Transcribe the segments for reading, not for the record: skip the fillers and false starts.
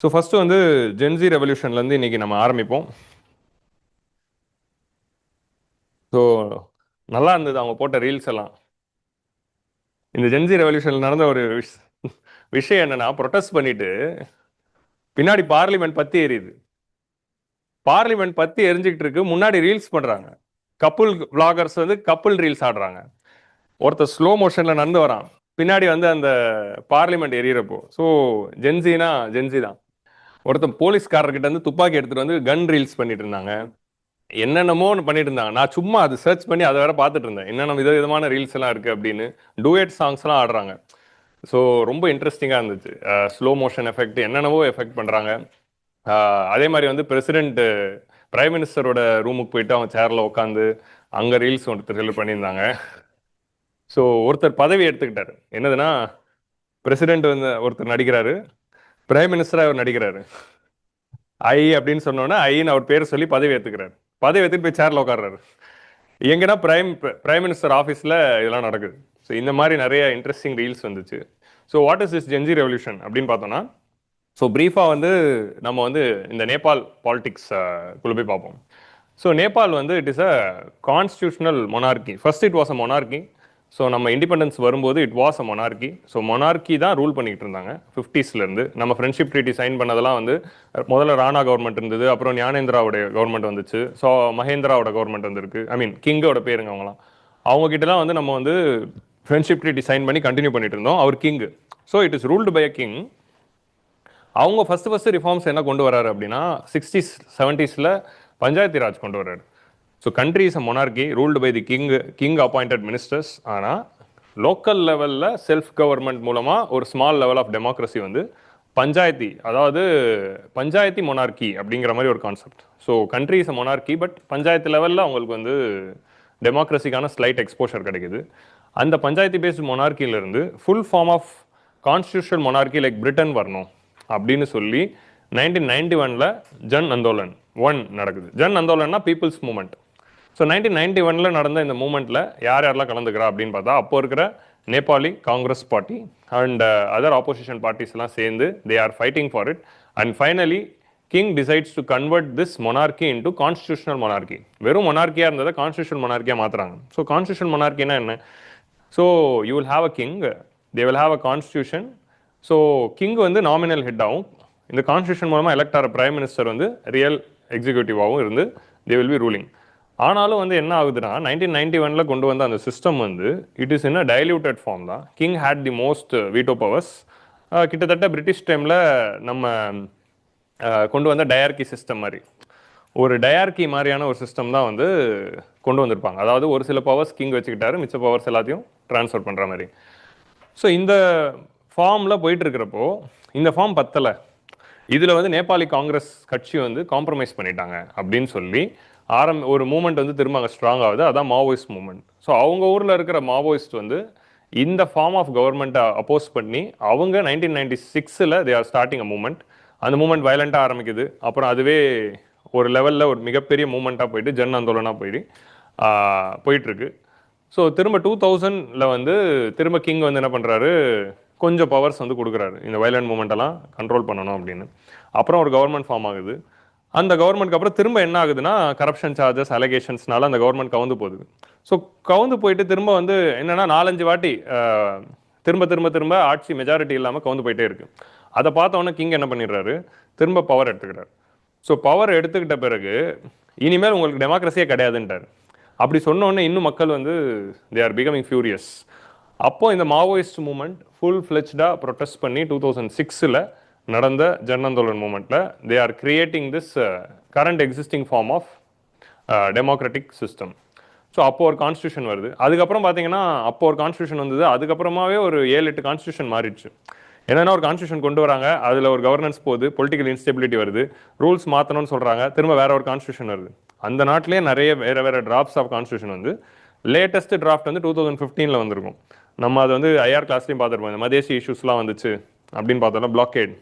So first வந்து gen Z ரெவல்யூஷன்லேருந்து இன்றைக்கி நம்ம ஆரம்பிப்போம். ஸோ நல்லா இருந்தது அவங்க போட்ட ரீல்ஸ் எல்லாம். இந்த ஜென்சி ரெவல்யூஷனில் நடந்த ஒரு விஷயம் என்னன்னா, ப்ரொட்டஸ்ட் பண்ணிட்டு பின்னாடி பார்லிமெண்ட் பற்றி எரியுது. பார்லிமெண்ட் பற்றி எரிஞ்சிக்கிட்டு இருக்கு, முன்னாடி ரீல்ஸ் பண்ணுறாங்க. கப்புள் விளாகர்ஸ் வந்து கப்புள் ரீல்ஸ் ஆடுறாங்க. ஒருத்தர் ஸ்லோ மோஷனில் நடந்து வரான், பின்னாடி வந்து அந்த பார்லிமெண்ட் எரியறப்போ. ஸோ ஜென்சினா ஜென்சி தான். ஒருத்தன் போலீஸ்காரர்கிட்ட வந்து துப்பாக்கி எடுத்துகிட்டு வந்து கன் ரீல்ஸ் பண்ணிட்டு இருந்தாங்க. என்னென்னமோ ஒன்று பண்ணிட்டு இருந்தாங்க. நான் சும்மா அது சர்ச் பண்ணி அதை வேற பார்த்துட்டு இருந்தேன். என்னென்ன விதவிதமான ரீல்ஸ் எல்லாம் இருக்கு அப்படின்னு. டூயட் சாங்ஸ்லாம் ஆடுறாங்க. ஸோ ரொம்ப இன்ட்ரெஸ்டிங்காக இருந்துச்சு. ஸ்லோ மோஷன் எஃபெக்ட் என்னென்னவோ எஃபெக்ட் பண்ணுறாங்க. அதே மாதிரி வந்து பிரசிடென்ட் பிரைம் மினிஸ்டரோட ரூமுக்கு போயிட்டு அவங்க சேரில் உட்காந்து அங்கே ரீல்ஸ் ஒருத்தர் பண்ணியிருந்தாங்க. ஸோ ஒருத்தர் பதவி எடுத்துக்கிட்டாரு. என்னதுன்னா, பிரசிடென்ட் வந்து ஒருத்தர் நடிக்கிறாரு, பிரைம் மினிஸ்டராக அவர் நடிக்கிறாரு. ஐ அப்படின்னு சொன்னோன்னே ஐன்னு அவர் பேர் சொல்லி பதவி ஏற்றுக்கிறாரு. பதவி எடுத்துட்டு போய் சேர்ல உட்கார்றாரு. எங்கன்னா பிரைம் மினிஸ்டர் ஆஃபீஸில் இதெல்லாம் நடக்குது. ஸோ இந்த மாதிரி நிறைய இன்ட்ரெஸ்டிங் ரீல்ஸ் வந்துச்சு. So what is this Gen Z revolution அப்படின்னு பார்த்தோம்னா, ஸோ ப்ரீஃபாக வந்து நம்ம வந்து இந்த நேபாள் பாலிடிக்ஸ் குள்ள போய் பார்ப்போம். ஸோ நேபாள் வந்து it is a constitutional monarchy. First it was a monarchy. So நம்ம இண்டிபெண்டன்ஸ் வரும்போது it was a monarchy. So monarchy தான் ரூல் பண்ணிக்கிட்டு இருந்தாங்க 50ஸ்லேருந்து. நம்ம ஃப்ரெண்ட்ஷிப் ட்ரீட்டி சைன் பண்ணதெல்லாம் வந்து முதல்ல ராணா கவர்மெண்ட் இருந்தது, அப்புறம் ஞானேந்திராவுடைய கவர்மெண்ட் வந்துச்சு, ஸோ மகேந்திராவோட கவர்மெண்ட் வந்துருக்கு. ஐ மீன் கிங்கோட பேருங்க அவங்களாம். அவங்ககிட்டலாம் வந்து நம்ம வந்து ஃப்ரெண்ட்ஷிப் ட்ரீட்டி சைன் பண்ணி கண்டினியூ பண்ணிட்டு இருந்தோம். அவர் king. So it is ruled by a king. அவங்க ஃபர்ஸ்ட் ரிஃபார்ம்ஸ் என்ன கொண்டு வராரு அப்படின்னா, 60s 70ஸ்ல பஞ்சாயத்து ராஜ் கொண்டு வர்றாரு. So country is a monarchy ruled by the king appointed ministers. ஆனால் லோக்கல் லெவலில் செல்ஃப் கவர்மெண்ட் மூலமாக ஒரு ஸ்மால் லெவல் ஆஃப் டெமோக்ரஸி வந்து பஞ்சாயத்தி, அதாவது பஞ்சாயத்தி மொனார்கி அப்படிங்கிற மாதிரி ஒரு concept. So country is a monarchy, but panchayat லெவலில் அவங்களுக்கு வந்து டெமோக்ரஸிக்கான ஸ்லைட் எக்ஸ்போஷர் கிடைக்குது. அந்த பஞ்சாயத்து பேஸ்ட் மொனார்கியிலிருந்து full form of constitutional monarchy like Britain வரணும் அப்படின்னு சொல்லி 1991 ஜன் அந்தோலன் 1 நடக்குது. ஜன் அந்தோலன்னா பீப்புள்ஸ் மூமெண்ட். ஸோ 1991 நடந்த இந்த மூமெண்ட்டில் யார் யாரெல்லாம் கலந்துக்கிறா அப்படின்னு பார்த்தா, அப்போ இருக்கிற Nepali Congress party and other opposition parties எல்லாம் சேர்ந்து they are fighting for it. And finally king decides to convert this monarchy into constitutional monarchy. வெறும் மொனார்கியாக இருந்ததை கான்ஸ்டியூஷனல் மொனார்கியாக மாற்றுறாங்க. ஸோ கான்ஸ்டியூஷனல் மொனார்கினா என்ன? So you will have a king, they will have a constitution. So king வந்து nominal head ஆகும். இந்த constitution மூலமாக elect ஆகிற prime minister வந்து ரியல் எக்ஸிக்யூட்டிவாகவும் இருந்து தே வில் பி ரூலிங். ஆனாலும் வந்து என்ன ஆகுதுன்னா, 1991 கொண்டு வந்த அந்த சிஸ்டம் வந்து it is in a diluted form தான். King had the most veto powers. கிட்டத்தட்ட பிரிட்டிஷ் டைமில் நம்ம கொண்டு வந்த டயார்கி சிஸ்டம் மாதிரி, ஒரு டயார்கி மாதிரியான ஒரு சிஸ்டம் தான் வந்து கொண்டு வந்திருப்பாங்க. அதாவது ஒரு சில பவர்ஸ் கிங் வச்சுக்கிட்டாரு, மிச்ச பவர்ஸ் எல்லாத்தையும் ட்ரான்ஸ்ஃபர் பண்ணுற மாதிரி. ஸோ இந்த ஃபார்மில் போயிட்டு இருக்கிறப்போ இந்த ஃபார்ம் பத்தலை. இதில் வந்து நேபாளி காங்கிரஸ் கட்சி வந்து காம்ப்ரமைஸ் பண்ணிட்டாங்க அப்படின்னு சொல்லி ஒரு மூமெண்ட் வந்து திரும்ப அங்கே ஸ்ட்ராங் ஆகுது. அதான் மாவோயிஸ்ட் மூமெண்ட். ஸோ அவங்க ஊரில் இருக்கிற மாவோயிஸ்ட் வந்து இந்த ஃபார்ம் ஆஃப் கவர்மெண்ட்டை அப்போஸ் பண்ணி அவங்க 1996 they are starting a movement. அந்த மூமெண்ட் வயலண்ட்டாக ஆரம்பிக்குது. அப்புறம் அதுவே ஒரு லெவலில் ஒரு மிகப்பெரிய மூமெண்ட்டாக போயிட்டு ஜன் ஆந்தோலனாக போயிட்டுருக்கு. ஸோ திரும்ப 2000 வந்து திரும்ப கிங் வந்து என்ன பண்ணுறாரு, கொஞ்சம் பவர்ஸ் வந்து கொடுக்குறாரு, இந்த வயலண்ட் மூமெண்ட்டெல்லாம் கண்ட்ரோல் பண்ணணும் அப்படின்னு. அப்புறம் ஒரு கவர்மெண்ட் ஃபார்ம் ஆகுது. அந்த கவர்மெண்ட்க்கு அப்புறம் திரும்ப என்ன ஆகுதுன்னா, கரப்ஷன் சார்ஜஸ் அலிகேஷன்ஸ்னால அந்த கவர்மெண்ட் கவுந்து போகுது. ஸோ கவுந்து போயிட்டு திரும்ப வந்து என்னன்னா 4-5 வாட்டி திரும்ப திரும்ப திரும்ப ஆட்சி மெஜாரிட்டி இல்லாமல் கவுந்து போயிட்டே இருக்கு. அதை பார்த்தோன்னே கிங் என்ன பண்ணிடுறாரு, திரும்ப பவர் எடுத்துக்கிறார். ஸோ பவர் எடுத்துக்கிட்ட பிறகு இனிமேல் உங்களுக்கு டெமோக்ரஸியே கிடையாதுன்ட்டார். அப்படி சொன்னோன்னே இன்னும் மக்கள் வந்து தே ஆர் பிகமிங் ஃபியூரியஸ். அப்போ இந்த மாவோயிஸ்ட் மூமெண்ட் ஃபுல் ஃப்ளெஜ்டாக ப்ரொட்டஸ்ட் பண்ணி 2006 நடந்த ஜன் ஆந்தோலன் மூமெண்ட்டில் they are creating this current existing form of democratic system. So அப்போ ஒரு கான்ஸ்டியூஷன் வருது. அதுக்கப்புறம் பார்த்தீங்கன்னா அப்போ ஒரு கான்ஸ்டியூஷன் வந்தது. அதுக்கப்புறமாவே ஒரு 7-8 கான்ஸ்டியூஷன் மாறிடுச்சு. என்னன்னா ஒரு கான்ஸ்டியூஷன் கொண்டு வராங்க, அதில் ஒரு கவர்னன்ஸ் போகுது, பொலிட்டிக்கல் இன்ஸ்டெபிலிட்டி வருது, ரூல்ஸ் மாற்றணும்னு சொல்கிறாங்க, திரும்ப வேற ஒரு கான்ஸ்டியூஷன் வருது. அந்த நாட்டிலே நிறைய வேறு டிராஃப்ட்ஸ் ஆஃப் கான்ஸ்டியூஷன் வந்து லேட்டஸ்ட் டிராஃப்ட் வந்து 2015 வந்திருக்கும். நம்ம அது வந்து ஐஆர் கிளாஸ்லையும் பார்த்துருப்போம். இந்த மதேசி இஷ்யூஸ்லாம் வந்துச்சு அப்படின்னு பார்த்தோம்னா பிளாக்கேட்,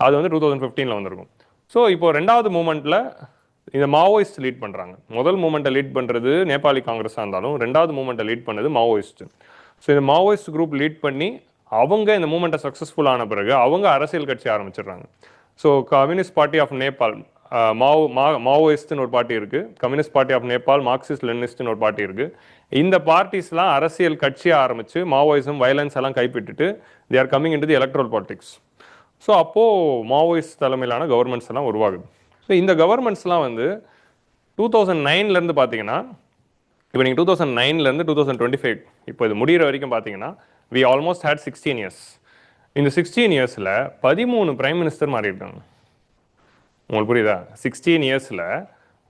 அது வந்து 2015 வந்திருக்கும். ஸோ இப்போ 2வது மூமெண்ட்டில் இந்த மாவோயிஸ்ட் லீட் பண்ணுறாங்க. முதல் மூமெண்ட்டை லீட் பண்ணுறது நேபாளி காங்கிரஸாக இருந்தாலும் 2வது மூமெண்ட்டை லீட் பண்ணது மாவோயிஸ்ட். ஸோ இந்த மாவோயிஸ்ட் குரூப் லீட் பண்ணி அவங்க இந்த மூமெண்ட்டை சக்ஸஸ்ஃபுல் ஆன பிறகு அவங்க அரசியல் கட்சி ஆரம்பிச்சிடுறாங்க. So communist party of Nepal, மாவோயிஸ்ட்னு ஒரு பார்ட்டி இருக்குது, communist party of Nepal, Marxist லெனினிஸ்ட்னு ஒரு பார்ட்டி இருக்குது. இந்த பார்ட்டிஸ்லாம் அரசியல் கட்சியை ஆரம்பித்து மாவோயிசம் வயலன்ஸ் எல்லாம் கைப்பற்றிட்டு they are coming in to the electoral politics. So அப்போது மாவோயிஸ்ட் தலைமையிலான கவர்மெண்ட்ஸ் எல்லாம் உருவாகுது. ஸோ இந்த கவர்மெண்ட்ஸ்லாம் வந்து 2009 பார்த்தீங்கன்னா, இப்போ நீங்கள் 2009 2025 இப்போ இது முடிகிற வரைக்கும் பார்த்தீங்கன்னா வி ஆல்மோஸ்ட் ஹேட் 16 இயர்ஸ். இந்த 16 இயர்ஸில் 13 பிரைம் மினிஸ்டர் மாறியிருக்காங்க. உங்களுக்கு புரியுதா? 16 இயர்ஸில்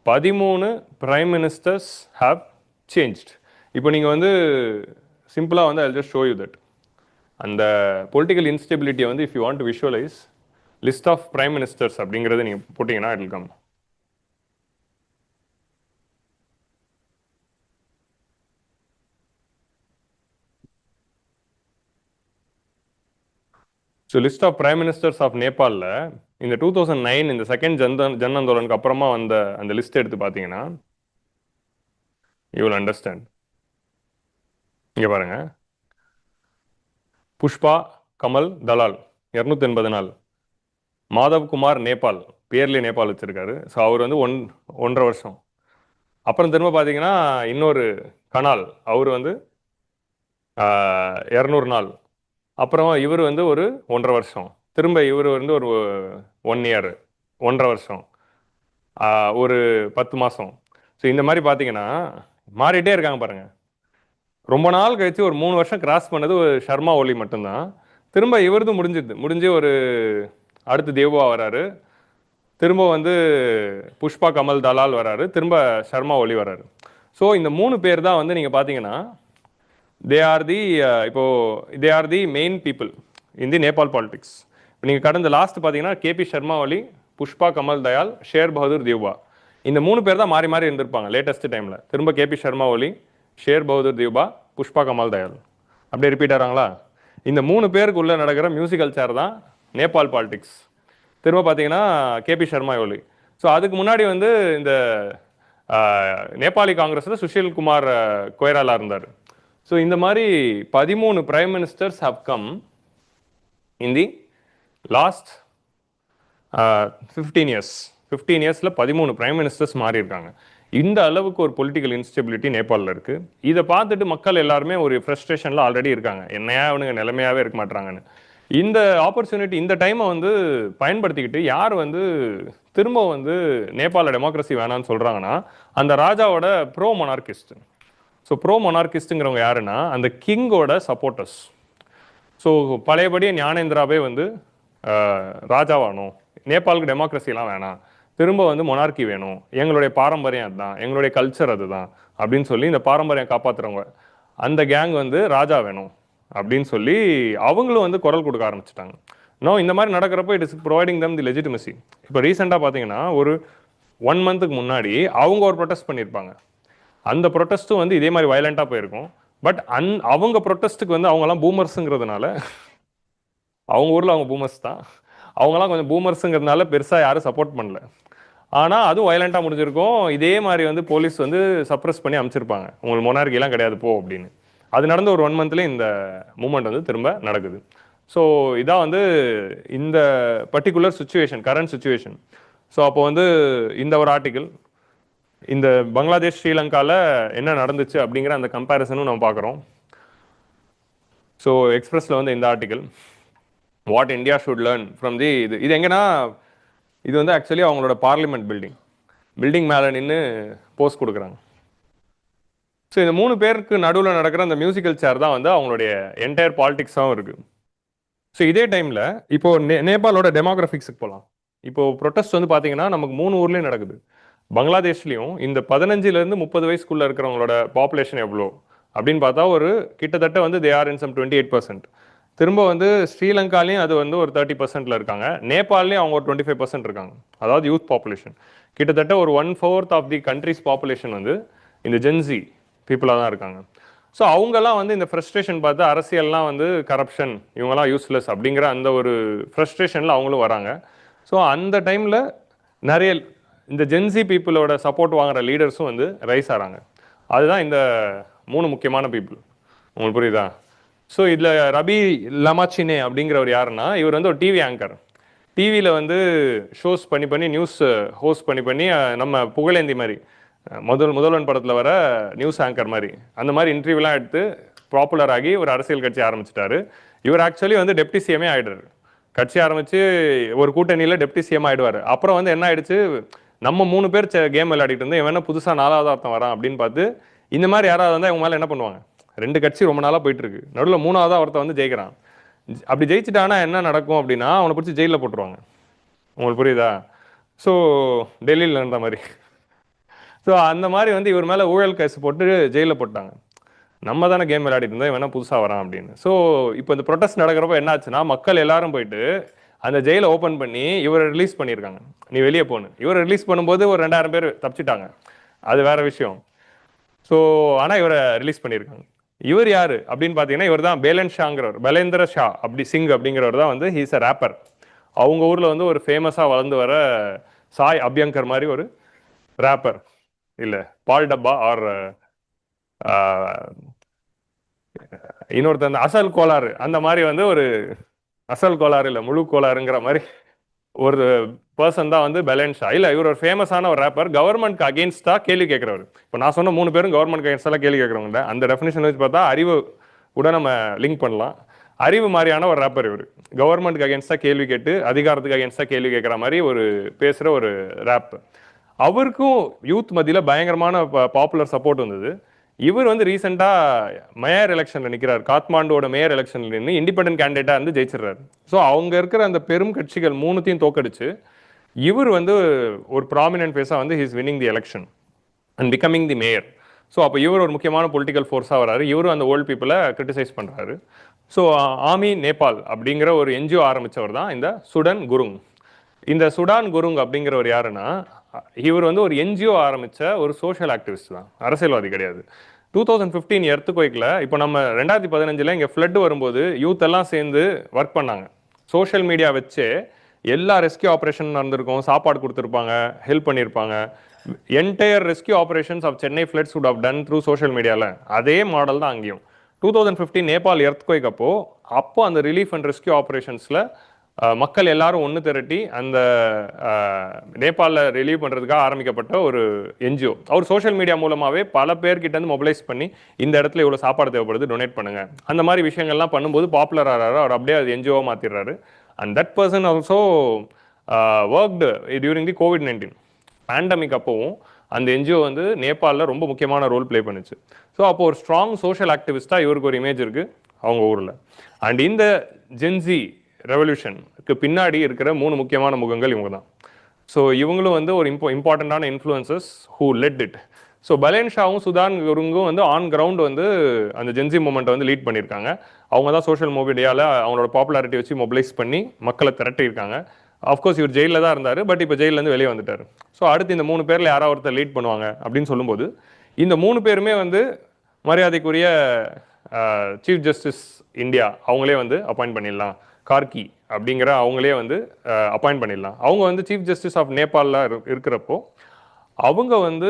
13 பிரைம் மினிஸ்டர்ஸ் ஹாவ் சேஞ்ச்ட். இப்போ நீங்கள் வந்து சிம்பிளாக வந்து I just show you that அந்த பொலிட்டிக்கல் இன்ஸ்டெபிலிட்டியை வந்து if you want to visualise list of prime ministers அப்படிங்கிறத நீங்கள் போட்டிங்கன்னா it will come. So list of prime ministers of நேபாளில் இந்த 2009 இந்த செகண்ட் ஜன் ஆந்தோலனுக்கு அப்புறமா வந்த அந்த லிஸ்ட் எடுத்து பார்த்தீங்கன்னா யூ வில் அண்டர்ஸ்டாண்ட். இங்கே பாருங்க, புஷ்பா கமல் தலால் 280 நாள், மாதவ்குமார் நேபாள், பேர்லேயே நேபாள் வச்சுருக்காரு, ஸோ அவர் வந்து 1.5 வருஷம். அப்புறம் திரும்ப பார்த்தீங்கன்னா இன்னொரு கனால், அவர் வந்து 200 நாள். அப்புறம் இவர் வந்து ஒரு 1.5 வருஷம், திரும்ப இவர் வந்து ஒரு 1 இயர் 1.5 வருஷம், ஒரு 10 மாதம். ஸோ இந்த மாதிரி பார்த்தீங்கன்னா மாறிட்டே இருக்காங்க பாருங்கள். ரொம்ப நாள் கழித்து ஒரு 3 வருஷம் கிராஸ் பண்ணது ஒரு சர்மா ஒலி மட்டும்தான். திரும்ப இவரது முடிஞ்சு ஒரு அடுத்து தேவா வராரு, திரும்ப வந்து புஷ்பா கமல் தலால் வராரு, திரும்ப சர்மா ஒலி வராரு. ஸோ இந்த 3 பேர் தான் வந்து நீங்கள் பார்த்தீங்கன்னா they are the main people in the Nepal politics. இப்போ நீங்கள் கடந்த லாஸ்ட் பார்த்தீங்கன்னா கேபி சர்மா ஒலி, புஷ்பா கமல் தயால், ஷேர் பகதூர் தேவ்பா, இந்த 3 பேர் தான் மாறி மாறி இருந்திருப்பாங்க லேட்டஸ்ட் டைமில். திரும்ப கேபி சர்மா ஒலி, ஷேர் பகதூர் தேவ்பா, புஷ்பா கமல் தயால், அப்படியே ரிப்பீட் ஆகிறாங்களா? இந்த 3 பேருக்கு உள்ளே நடக்கிற மியூசிக்கல் சேர் தான் நேபாள் பாலிடிக்ஸ். திரும்ப பார்த்தீங்கன்னா கேபி சர்மா ஒலி. ஸோ அதுக்கு முன்னாடி வந்து இந்த நேபாளி காங்கிரஸில் சுஷில் குமார் கொய்ராலா இருந்தார். ஸோ இந்த மாதிரி 13 prime ministers have come in the last 15 years. 15 இயர்ஸில் 13 பிரைம் மினிஸ்டர்ஸ் மாறி இருக்காங்க. இந்த அளவுக்கு ஒரு பொலிட்டிக்கல் இன்ஸ்டெபிலிட்டி நேபாளில் இருக்குது. இதை பார்த்துட்டு மக்கள் எல்லாருமே ஒரு ஃப்ரஸ்ட்ரேஷனில் ஆல்ரெடி இருக்காங்க, என்னையா அவனுங்க நிலைமையாகவே இருக்க மாட்டாங்கன்னு. இந்த ஆப்பர்ச்சுனிட்டி, இந்த டைமை வந்து பயன்படுத்திக்கிட்டு யார் வந்து திரும்ப வந்து நேபாள டெமோக்ரஸி வேணான்னு சொல்கிறாங்கன்னா அந்த ராஜாவோட ப்ரோ மொனார்கிஸ்ட். ஸோ ப்ரோ மொனார்கிஸ்ட்டுங்கிறவங்க யாருன்னா அந்த கிங்கோட சப்போர்ட்டர்ஸ். ஸோ பழையபடியே ஞானேந்திராவே வந்து ராஜாவானும், நேபாளுக்கு டெமோக்ரஸிலாம் வேணாம், திரும்ப வந்து மொனார்கி வேணும், எங்களுடைய பாரம்பரியம் அதுதான், எங்களுடைய கல்ச்சர் அதுதான் அப்படின்னு சொல்லி இந்த பாரம்பரியம் காப்பாற்றுறவங்க அந்த கேங் வந்து ராஜா வேணும் அப்படின்னு சொல்லி அவங்களும் வந்து குரல் கொடுக்க ஆரம்பிச்சிட்டாங்க. இந்த மாதிரி நடக்கிறப்போ it is providing them the legitimacy. இப்போ ரீசெண்டாக பார்த்தீங்கன்னா ஒரு 1 மந்த்துக்கு முன்னாடி அவங்க ஒரு ப்ரொட்டஸ்ட் பண்ணியிருப்பாங்க. அந்த ப்ரொட்டஸ்ட்டும் வந்து இதே மாதிரி வயலண்ட்டாக போயிருக்கும். பட் அவங்க ப்ரொட்டஸ்ட்டுக்கு வந்து அவங்கலாம் பூமர்ஸுங்கிறதுனால, அவங்க ஊரில் அவங்க பூமர்ஸ் தான், அவங்களாம் கொஞ்சம் பூமர்ஸுங்கிறதுனால பெருசாக யாரும் சப்போர்ட் பண்ணல. ஆனால் அதுவும் வயலண்ட்டாக முடிஞ்சிருக்கும். இதே மாதிரி வந்து போலீஸ் வந்து சப்ரஸ் பண்ணி அமைச்சிருப்பாங்க, உங்களுக்கு மொனார்கிலாம் கிடையாது போ அப்படின்னு. அது நடந்த ஒரு 1 மந்த்லேயே இந்த மூமெண்ட் வந்து திரும்ப நடக்குது. ஸோ இதான் வந்து இந்த particular situation, current situation. So அப்போ வந்து இந்த ஒரு ஆர்டிக்கிள் இந்த பங்களாதேஷ் ஸ்ரீலங்காவில் என்ன நடந்துச்சு அப்படிங்கிற அந்த கம்பேரிசனும் நம்ம பார்க்குறோம். ஸோ எக்ஸ்பிரஸில் வந்து இந்த article what India should learn from the இது எங்கன்னா இது வந்து ஆக்சுவலி அவங்களோட பார்லிமெண்ட் பில்டிங் மேலே நின்று போஸ்ட் கொடுக்குறாங்க. ஸோ இந்த 3 பேருக்கு நடுவில் நடக்கிற அந்த மியூசிக்கல் சேர் தான் வந்து அவங்களுடைய என்டையர் பாலிடிக்ஸாகவும் இருக்குது. ஸோ இதே டைமில் இப்போது நேபாளோட டெமோகிராஃபிக்ஸுக்கு போகலாம். இப்போது ப்ரொட்டஸ்ட் வந்து பார்த்தீங்கன்னா நமக்கு 3 ஊர்லேயும் நடக்குது. பங்களாதேஷ்லேயும் இந்த 15 to 30 வயசுக்குள்ளே இருக்கிறவங்களோட பாப்புலேஷன் எவ்வளோ அப்படின்னு பார்த்தா ஒரு கிட்டத்தட்ட வந்து தே ஆர் இன் சம் 28%. திரும்ப வந்து ஸ்ரீலங்காலையும் அது வந்து ஒரு 30% இருக்காங்க. நேபாள்லேயும் அவங்க ஒரு 25% இருக்காங்க. அதாவது யூத் பாப்புலேஷன் கிட்டத்தட்ட ஒரு 1/4 ஆஃப் தி கண்ட்ரிஸ் பாப்புலேஷன் வந்து இந்த ஜென்சி பீப்புளாக தான் இருக்காங்க. ஸோ அவங்கெல்லாம் வந்து இந்த ஃப்ரஸ்ட்ரேஷன் பார்த்து அரசியல்லாம் வந்து கரப்ஷன், இவங்கெல்லாம் யூஸ்லெஸ் அப்படிங்கிற அந்த ஒரு ஃப்ரஸ்ட்ரேஷனில் அவங்களும் வராங்க. ஸோ அந்த டைமில் நிறைய இந்த ஜென்சி பீப்புளோட சப்போர்ட் வாங்குற லீடர்ஸும் வந்து ரைஸ் ஆகிறாங்க. அதுதான் இந்த 3 முக்கியமான பீப்புள். உங்களுக்கு புரியுதா? ஸோ இதில் ரபி லமாச்சினே அப்படிங்கிறவர் யாருன்னா இவர் வந்து ஒரு டிவி ஆங்கர். டிவியில் வந்து ஷோஸ் பண்ணி பண்ணி நியூஸ் ஹோஸ்ட் பண்ணி பண்ணி நம்ம புகழேந்தி மாதிரி முதல்வன் படத்தில் வர நியூஸ் ஆங்கர் மாதிரி அந்த மாதிரி இன்டர்வியூலாம் எடுத்து பாப்புலர் ஆகி ஒரு அரசியல் கட்சி ஆரம்பிச்சிட்டாரு. இவர் ஆக்சுவலி வந்து டெப்டி சிஎம்ஏ ஆயிடுறாரு. கட்சி ஆரம்பிச்சு ஒரு கூட்டணியில் டெப்டி சிஎம் ஆயிடுவார். அப்புறம் வந்து என்ன ஆயிடுச்சு, நம்ம 3 பேர் கேம் விளையாடிட்டு இருந்தோம், இவன் புதுசாக 4வது ஒருத்தன் வரான் அப்படின்னு பார்த்து இந்த மாதிரி யாராவது வந்தால் இவங்க மேலே என்ன பண்ணுவாங்க, 2 கட்சி ரொம்ப நாளாக போயிட்டு இருக்கு, நடுவில் 3வது ஒருத்தன் வந்து ஜெயிக்கிறான். அப்படி ஜெயிச்சுட்டானா என்ன நடக்கும் அப்படின்னா அவனை பிடிச்சி ஜெயிலில் போட்டுருவாங்க. உங்களுக்கு புரியுதா? ஸோ டெல்லியில் இருந்த மாதிரி. ஸோ அந்த மாதிரி வந்து இவர் மேலே ஊழல் கேஸ் போட்டு ஜெயிலில் போட்டாங்க. நம்ம தானே கேம் விளையாடிட்டு இருந்தோம், இவனா புதுசாக வரான் அப்படின்னு. ஸோ இப்போ இந்த ப்ரொட்டஸ்ட் நடக்கிறப்ப என்ன ஆச்சுன்னா, மக்கள் எல்லாரும் போயிட்டு அந்த ஜெயிலை ஓப்பன் பண்ணி இவரை ரிலீஸ் பண்ணியிருக்காங்க. நீ வெளியே போன்னு. இவரை ரிலீஸ் பண்ணும்போது ஒரு 2000 பேர் தப்பிச்சிட்டாங்க, அது வேற விஷயம். ஸோ ஆனால் இவரை ரிலீஸ் பண்ணியிருக்காங்க. இவர் யாரு அப்படின்னு பார்த்தீங்கன்னா, இவர் தான் பேலன் ஷாங்கிறவர், பலேந்திர ஷா அப்படி சிங் அப்படிங்கிறவர் தான் வந்து ஹீஸ் அ ரேப்பர். அவங்க ஊரில் வந்து ஒரு ஃபேமஸாக வளர்ந்து வர சாய் அபியங்கர் மாதிரி ஒரு ரேப்பர். இல்லை பால் டப்பா ஆர் இன்னொருத்தர் அசல் கோளாறு, அந்த மாதிரி வந்து ஒரு அசல் கோளாறு இல்லை முழு கோளாறுங்கிற மாதிரி ஒரு பர்சன் தான் வந்து பெலன்ஷா. இல்லை இவர் ஒரு ஃபேமஸான ஒரு ரேப்பர், கவர்மெண்ட்க்கு அகேன்ஸ்டா கேள்வி கேட்குறவர். இப்போ நான் சொன்ன 3 பேரும் கவர்மெண்ட் அகேன்ஸ்டாக கேள்வி கேட்குறவங்க. அந்த டெஃபினேஷன் வச்சு பார்த்தா அறிவு கூட நம்ம லிங்க் பண்ணலாம். அறிவு மாதிரியான ஒரு ரேப்பர் இவர். கவர்மெண்ட்க்கு அகேன்ஸ்டா கேள்வி கேட்டு அதிகாரத்துக்கு அகேன்ஸ்டா கேள்வி கேட்குற மாதிரி ஒரு பேசுகிற ஒரு ரேப். அவருக்கும் யூத் மத்தியில் பயங்கரமான பாப்புலர் சப்போர்ட் வந்தது. இவர் வந்து ரீசெண்டாக மேயர் எலெக்ஷனில் நிற்கிறார். காத்மாண்டோட மேயர் எலெக்ஷனில் நின்று இண்டிபெண்டன்ட் கேண்டிடேட்டாக இருந்து ஜெயிச்சிடுறாரு. ஸோ அவங்க இருக்கிற அந்த பெரும் கட்சிகள் 3த்தையும் தோக்கடிச்சு இவர் வந்து ஒரு ப்ராமினன்ட் ஃபேஸாக வந்து he's winning the election and becoming the mayor. So அப்போ இவர் ஒரு முக்கியமான பொலிட்டிக்கல் ஃபோர்ஸாக வராரு. இவரும் அந்த ஓல்டு பீப்புளை கிரிட்டிசைஸ் பண்ணுறாரு. ஸோ ஆமி நேபாள் அப்படிங்கிற ஒரு என்ஜிஓ ஆரம்பித்தவர் தான் இந்த சுடன் குருங். இந்த சுடான் குருங் அப்படிங்கிறவர் யாருன்னா, இவர் வந்து ஒரு என்ஜிஓ ஆரம்பித்த ஒரு சோஷியல் ஆக்டிவிஸ்ட் தான், அரசியல்வாதி கிடையாது. 2015 எர்த்குவைக்கில், இப்போ நம்ம 2015 இங்கே ஃப்ளட் வரும்போது யூத் எல்லாம் சேர்ந்து ஒர்க் பண்ணாங்க. சோஷியல் மீடியா வச்சு எல்லா ரெஸ்கியூ ஆப்ரேஷன் நடந்திருக்கும், சாப்பாடு கொடுத்துருப்பாங்க, ஹெல்ப் பண்ணியிருப்பாங்க. Entire rescue operations of Chennai floods would have done through social மீடியாவில். அதே மாடல் தான் அங்கேயும். 2015 நேபாள் எர்த்குவைக் அப்போ அந்த ரிலீஃப் அண்ட் ரெஸ்கியூ ஆப்ரேஷன்ஸில் மக்கள் எல்லாரும் ஒன்று திரட்டி அந்த நேபாளில் ரிலீவ் பண்ணுறதுக்காக ஆரம்பிக்கப்பட்ட ஒரு என்ஜிஓ. அவர் சோஷியல் மீடியா மூலமாகவே பல பேர்கிட்டேருந்து மொபிலைஸ் பண்ணி இந்த இடத்துல இவ்வளோ சாப்பாடு தேவைப்படுது, டொனேட் பண்ணுங்கள், அந்த மாதிரி விஷயங்கள்லாம் பண்ணும்போது பாப்புலர் ஆகிறாரு. அவர் அப்படியே அது என்ஜிஓவாக மாற்றிடுறாரு. And that person also worked during the COVID-19 pandemic. அப்போவும் அந்த என்ஜிஓ வந்து நேபாளில் ரொம்ப முக்கியமான ரோல் ப்ளே பண்ணுச்சு. ஸோ அப்போ ஒரு ஸ்ட்ராங் சோஷியல் ஆக்டிவிஸ்டாக இவருக்கு ஒரு இமேஜ் இருக்குது அவங்க ஊரில். அண்ட் இந்த ஜென்சி ரெவல்யூஷனுக்கு பின்னாடி இருக்கிற 3 முக்கியமான முகங்கள் இவங்க தான். ஸோ இவங்களும் வந்து ஒரு இம்பார்ட்டண்ட்டான influences who led it. So Balen ஷாவும் சுதான் குருங்கும் வந்து ஆன் கிரவுண்ட் வந்து அந்த ஜென்சி மூமெண்ட்டை வந்து லீட் பண்ணியிருக்காங்க. அவங்க தான் சோஷியல் மீடியாவில் அவங்களோட பாப்புலாரிட்டி வச்சு மொபிலைஸ் பண்ணி மக்களை திரட்டியிருக்காங்க. அஃப்கோர்ஸ் இவர் ஜெயிலில் தான் இருந்தார், பட் இப்போ ஜெயிலேருந்து வெளியே வந்துட்டார். ஸோ அடுத்து இந்த 3 பேரில் யாராவது ஒருத்தர் லீட் பண்ணுவாங்க அப்படின்னு சொல்லும்போது இந்த 3 பேருமே வந்து மரியாதைக்குரிய சீஃப் ஜஸ்டிஸ் இந்தியா அவங்களே வந்து அப்பாயிண்ட் பண்ணிடலாம். கார்கி அப்படிங்கிற அவங்களே வந்து அப்பாயிண்ட் பண்ணிடலாம். அவங்க வந்து சீஃப் ஜஸ்டிஸ் ஆஃப் நேபாளில் இருக்கிறப்போ அவங்க வந்து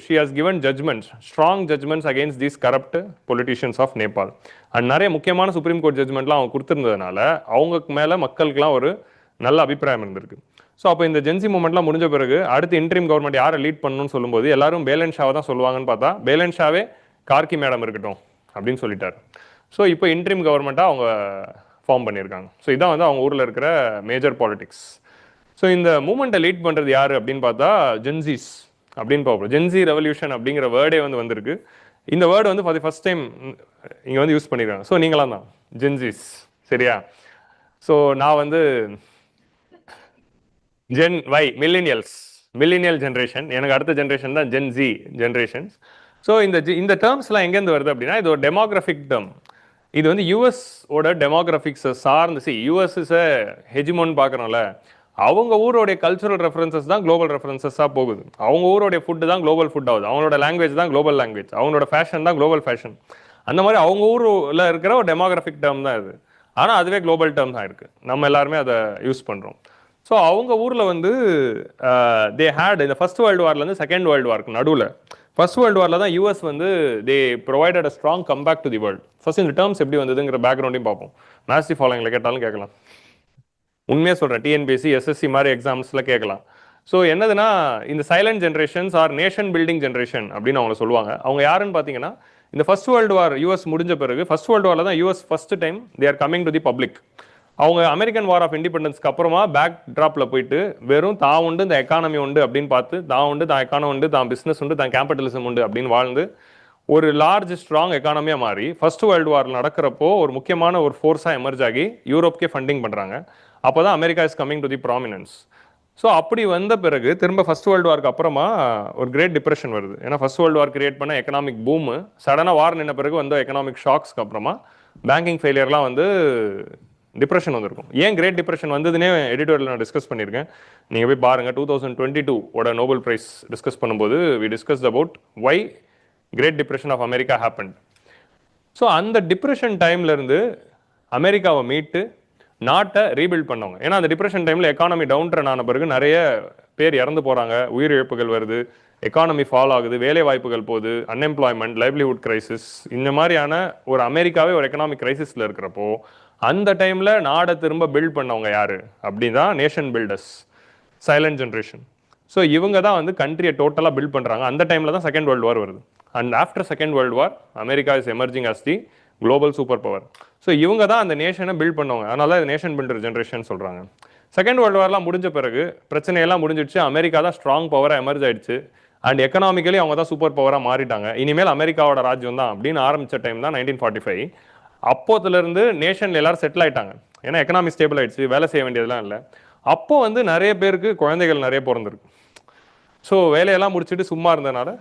she has given judgements, strong judgements against these corrupt politicians of Nepal. And நிறைய முக்கியமான சுப்ரீம் கோர்ட் ஜட்ஜ்மெண்ட்லாம் அவங்க கொடுத்துருந்ததுனால அவங்களுக்கு மேலே மக்களுக்குலாம் ஒரு நல்ல அபிப்பிராயம் இருந்திருக்கு. ஸோ அப்போ இந்த ஜென்சி மூமெண்ட்லாம் முடிஞ்ச பிறகு அடுத்து இன்ட்ரீம் கவர்மெண்ட் யாரை லீட் பண்ணணும்னு சொல்லும்போது எல்லாரும் பேலன் ஷாவை தான் சொல்லுவாங்கன்னு பார்த்தா பேலன் ஷாவே கார்கி மேடம் இருக்கட்டும் அப்படின்னு சொல்லிட்டார். ஸோ இப்போ இன்ட்ரீம் கவர்மெண்ட்டாக அவங்க ஃபார்ம் பண்ணியிருக்காங்க. ஸோ இதான் வந்து அவங்க ஊரில் இருக்கிற மேஜர் பாலிடிக்ஸ். ஸோ இந்த மூமெண்ட்டை லீட் பண்ணுறது யார் அப்படின்னு பார்த்தா ஜென்சிஸ் அப்படின்னு பார்ப்போம். ஜென்சி ரெவல்யூஷன் அப்படிங்கிற வேர்டே வந்து வந்திருக்கு. இந்த வேர்டு வந்து ஃபார் தி ஃபர்ஸ்ட் டைம் இங்கே வந்து யூஸ் பண்ணியிருக்காங்க. ஸோ நீங்களாம் தான் ஜென்சிஸ், சரியா? ஸோ நான் வந்து மில்லினியல் ஜென்ரேஷன், எனக்கு அடுத்த ஜென்ரேஷன் தான் ஜென்சி ஜென்ரேஷன்ஸ். ஸோ இந்த டேர்ம்ஸ்லாம் எங்கேருந்து வருது அப்படின்னா இது ஒரு டெமோகிராஃபிக் டேர்ம். இது வந்து யூஎஸ் ஓட டெமோகிராஃபிக்ஸை சார்ந்து யூஎஸ் இஸ் ஹெஜிமோன் பார்க்குறோம்ல, அவங்க ஊரோடைய கல்ச்சுரல் ரெஃபரன்சஸ் தான் குளோபல் ரெஃபரன்சஸாக போகுது. அவங்க ஊரோடைய ஃபுட்டு தான் குளோபல் ஃபுட் ஆகுது, அவங்களோட லாங்குவேஜ் தான் குளோபல் லாங்குவேஜ், அவங்களோட ஃபேஷன் தான் குளோபல் ஃபேஷன். அந்த மாதிரி அவங்க ஊரில் இருக்கிற ஒரு டெமோகிராஃபிக் டேர்ம் தான் இது. ஆனால் அதுவே குளோபல் டேர்ம் தான் இருக்குது, நம்ம எல்லாருமே அதை யூஸ் பண்ணுறோம். ஸோ அவங்க ஊரில் வந்து தே ஹேட் இந்த ஃபர்ஸ்ட் வேர்ல்டு வார்லேருந்து செகண்ட் வேர்ல்டு வார்க்கு நடுவில், ஃபர்ஸ்ட் வேர்ல்டு வாரில் தான் யூஎஸ் வந்து தே provided a strong comeback to the world. First இந்த டேர்ம்ஸ் எப்படி வந்ததுங்கிற பேக்ரவுண்டையும் பார்ப்போம். மேசி ஃபாலோயிங்கில் கேட்டாலும் கேட்கலாம். உண்மையாக சொல்கிறேன், டிஎன்பிஎஸ்சி எஸ்எஸ்சி மாதிரி எக்ஸாம்ஸில் கேட்கலாம். ஸோ என்னதுன்னா, இந்த silent generations R nation building generation அப்படின்னு அவங்கள சொல்லுவாங்க. அவங்க யாருன்னு பார்த்தீங்கன்னா, இந்த ஃபர்ஸ்ட் வேர்ல்டு வார் யூஎஸ் முடிஞ்ச பிறகு, ஃபர்ஸ்ட் வேர்ல்டு வாரில் தான் US first time they are coming to the public. அவங்க அமெரிக்கன் வார் ஆஃப் இண்டிபெண்டன்ஸ்க்கு அப்புறமா பேக் ட்ராப்பில் போயிட்டு வெறும் தான் உண்டு, இந்த எக்கானமி உண்டு அப்படின்னு பார்த்து, தான் உண்டு, தான் எக்கானமி உண்டு, தான் பிஸ்னஸ் உண்டு, தான் கேபிட்டலிசம் உண்டு அப்படின்னு வாழ்ந்து ஒரு லார்ஜ் ஸ்ட்ராங் எக்கானமியாக மாறி ஃபர்ஸ்ட் வேர்ல்டு வார் நடக்கிறப்போ ஒரு முக்கியமான ஒரு ஃபோர்ஸாக எமர்ஜ் ஆகி யூரோப்கே ஃபண்டிங் பண்ணுறாங்க. அப்போ தான் America is coming to the prominence. So அப்படி வந்த பிறகு திரும்ப ஃபர்ஸ்ட் வேர்ல்டு வார்க்கு அப்புறமா ஒரு கிரேட் டிப்ரெஷன் வருது. ஏன்னா ஃபர்ஸ்ட் வேர்ல்டு வார் கிரியேட் பண்ண எக்கனாமிக் பூமு சடனாக வார் நின்ன பிறகு வந்த எக்கனாமிக் ஷாக்ஸ்க்கு அப்புறமா பேங்கிங் ஃபெயிலியர்லாம் வந்து டிப்ரெஷன் வந்திருக்கும். ஏன் கிரேட் டிப்ரெஷன் வந்ததுன்னே எடிட்டோரியல் நான் டிஸ்கஸ் பண்ணியிருக்கேன், நீங்கள் போய் பாருங்கள். 2022 நோபல் பிரைஸ் டிஸ்கஸ் பண்ணும்போது we discuss about why great depression of America happen. So அந்த டிப்ரெஷன் டைம்லேருந்து அமெரிக்காவை மீட்டு நாட்டை ரீபில்ட் பண்ணவங்க. ஏன்னா அந்த டிப்ரெஷன் டைமில் எக்கானமி டவுன் ட்ரென் ஆன பிறகு நிறைய பேர் இறந்து போகிறாங்க, உயிரிழப்புகள் வருது, எக்கானமி ஃபால் ஆகுது, வேலை வாய்ப்புகள் போகுது, அன்எம்ப்ளாய்மெண்ட், லைவ்லிஹுட் கிரைசிஸ், இந்த மாதிரியான ஒரு அமெரிக்காவே ஒரு எக்கனாமிக் கிரைசிஸில் இருக்கிறப்போ அந்த டைமில் நாடை திரும்ப பில்ட் பண்ணவங்க யார் அப்படின்னு தான் nation builders, silent generation. So இவங்க தான் வந்து கண்ட்ரியை டோட்டலாக பில்ட் பண்ணுறாங்க. அந்த டைமில் தான் செகண்ட் வேர்ல்டு வார் வருது. And after second world war America is emerging as the global super power. So இவங்க தான் அந்த நேஷனை பில்ட் பண்ணுவாங்க. அதனால தான் நேஷன் பில்டர் ஜென்ரேஷன் சொல்கிறாங்க. செகண்ட் வேர்ல்டு வார்லாம் முடிஞ்ச பிறகு பிரச்சனையெல்லாம் முடிஞ்சிடுச்சு, அமெரிக்கா தான் ஸ்ட்ராங் பவராக எமர்ஜ் ஆயிடுச்சு. அண்ட் எக்கனாமிக்கலி அவங்க தான் சூப்பர் பவராக மாறிட்டாங்க. இனிமேல் அமெரிக்காவோட ராஜ்யம் தான் அப்படின்னு ஆரம்பித்த டைம் தான் 1945. அப்போதுலேருந்து நேஷனில் எல்லாரும் செட்டில் ஆயிட்டாங்க. ஏன்னா எக்கனாமி ஸ்டேபிள் ஆயிடுச்சு, வேலை செய்ய வேண்டியதெல்லாம் இல்லை. அப்போ வந்து நிறைய பேருக்கு குழந்தைகள் நிறைய பிறந்திருக்கு. ஸோ வேலையெல்லாம் முடிச்சுட்டு சும்மா இருந்ததுனால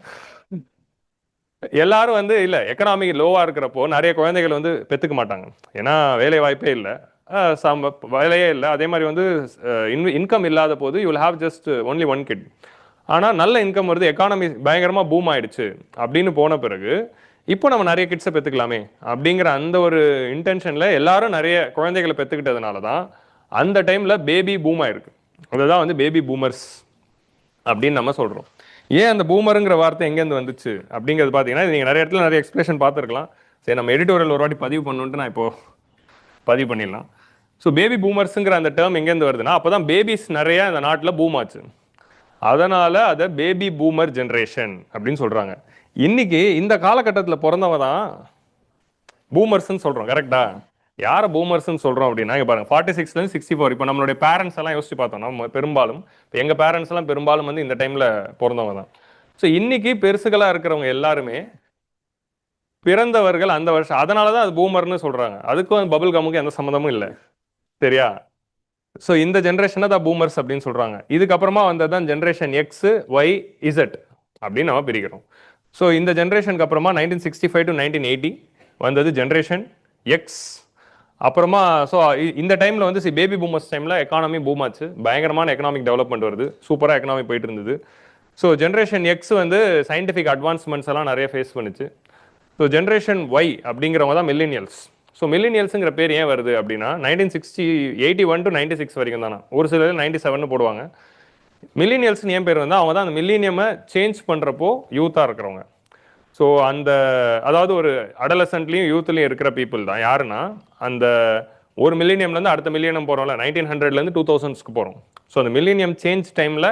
எல்லாரும் வந்து இல்லை, எக்கனாமி லோவாக இருக்கிறப்போ நிறைய குழந்தைகள் வந்து பெற்றுக்க மாட்டாங்க. ஏன்னா வேலை வாய்ப்பே இல்லை, வேலையே இல்லை. அதே மாதிரி வந்து இன்கம் இல்லாத போது you will have just only one kid. ஆனால் நல்ல இன்கம் வருது, எக்கானமி பயங்கரமாக பூம் ஆயிடுச்சு அப்படின்னு போன பிறகு இப்போ நம்ம நிறைய கிட்ஸை பெற்றுக்கலாமே அப்படிங்கிற அந்த ஒரு இன்டென்ஷனில் எல்லாரும் நிறைய குழந்தைகளை பெற்றுக்கிட்டதுனால தான் அந்த டைமில் பேபி பூம் ஆயிருக்கு. அதுதான் வந்து பேபி பூமர்ஸ் அப்படின்னு நம்ம சொல்கிறோம். ஏன் அந்த பூமருங்கிற வார்த்தை எங்கேருந்து வந்துச்சு அப்படிங்கிறது பார்த்தீங்கன்னா, நீங்கள் நிறைய இடத்துல நிறைய எக்ஸ்பிரஷன் பார்த்துருக்கலாம். சரி, நம்ம எடிட்டோரியல் ஒரு வாட்டி பதிவு பண்ணுன்ட்டு நான் இப்போது பதிவு பண்ணிடலாம். ஸோ பேபி பூமர்ஸுங்கிற அந்த டேர்ம் எங்கேருந்து வருதுன்னா, அப்போ தான் பேபிஸ் நிறைய இந்த நாட்டில் பூம் ஆச்சு, அதனால் அதை பேபி பூமர் ஜென்ரேஷன் அப்படின்னு சொல்கிறாங்க. இன்னைக்கு இந்த காலகட்டத்தில் பிறந்தவங்க தான் பூமர்ஸ்ன்னு சொல்கிறோம். கரெக்டா? யாரை பூமர்ஸ்ன்னு சொல்கிறோம் அப்படின்னா, இங்கே பாருங்கள், 46லேருந்து 64. இப்போ நம்மளுடைய பேரண்ட்ஸ் எல்லாம் யோசிச்சு பார்த்தோம், நம்ம பெரும்பாலும் இப்போ எங்கள் பேரண்ட்ஸ் எல்லாம் பெரும்பாலும் வந்து இந்த டைமில் பிறந்தவங்க தான். ஸோ இன்னைக்கு பெருசுகளாக இருக்கிறவங்க எல்லாருமே பிறந்தவர்கள் அந்த வருஷம், அதனால தான் அது பூமர்னு சொல்கிறாங்க. அதுக்கும் பபுள் கமுக்கு எந்த சம்மந்தமும் இல்லை, சரியா? ஸோ இந்த ஜென்ரேஷனை தான் பூமர்ஸ் அப்படின்னு சொல்கிறாங்க. இதுக்கப்புறமா வந்தது தான் ஜென்ரேஷன் எக்ஸ், ஒய், இசட் அப்படின்னு நம்ம பிரிக்கிறோம். ஸோ இந்த ஜென்ரேஷனுக்கு அப்புறமா 1965 to 1980 வந்தது ஜென்ரேஷன் எக்ஸ். அப்புறமா ஸோ இந்த டைமில் வந்து பேபி பூமர்ஸ் டைமில் எக்கானமி பூம் ஆச்சு, பயங்கரமான எக்கனாமிக் டெவலப்மெண்ட் வருது, சூப்பராக எக்கனாமி போயிட்டு இருந்தது. ஸோ ஜென்ரேஷன் எக்ஸ் வந்து சயின்டிஃபிக் அட்வான்ஸ்மெண்ட்ஸ் எல்லாம் நிறைய ஃபேஸ் பண்ணிச்சு. ஸோ ஜென்ரேஷன் ஒய் அப்படிங்கிறவங்க தான் மில்லினியல்ஸ். ஸோ மில்லினியல்ஸுங்கிற பேர் ஏன் வருது அப்படின்னா, 1981 to 96 வரைக்கும் தானே, ஒரு சிலர் 97 போடுவாங்க. மில்லினியல்ஸ்னு ஏன் பேர் வந்தால், அவங்க தான் அந்த மில்லினியமை சேஞ்ச் பண்ணுறப்போ யூத்தாக இருக்கிறவங்க. ஸோ அந்த அதாவது ஒரு அடலசன்ட்லையும் யூத்லையும் இருக்கிற பீப்புள் தான் யாருன்னா, அந்த ஒரு மில்லினியம்லேருந்து அடுத்த மில்லினியம் போகிறோம்ல, 1900லேருந்து 2000ஸ்க்கு போகிறோம். ஸோ அந்த மில்லினியம் சேஞ்ச் டைமில்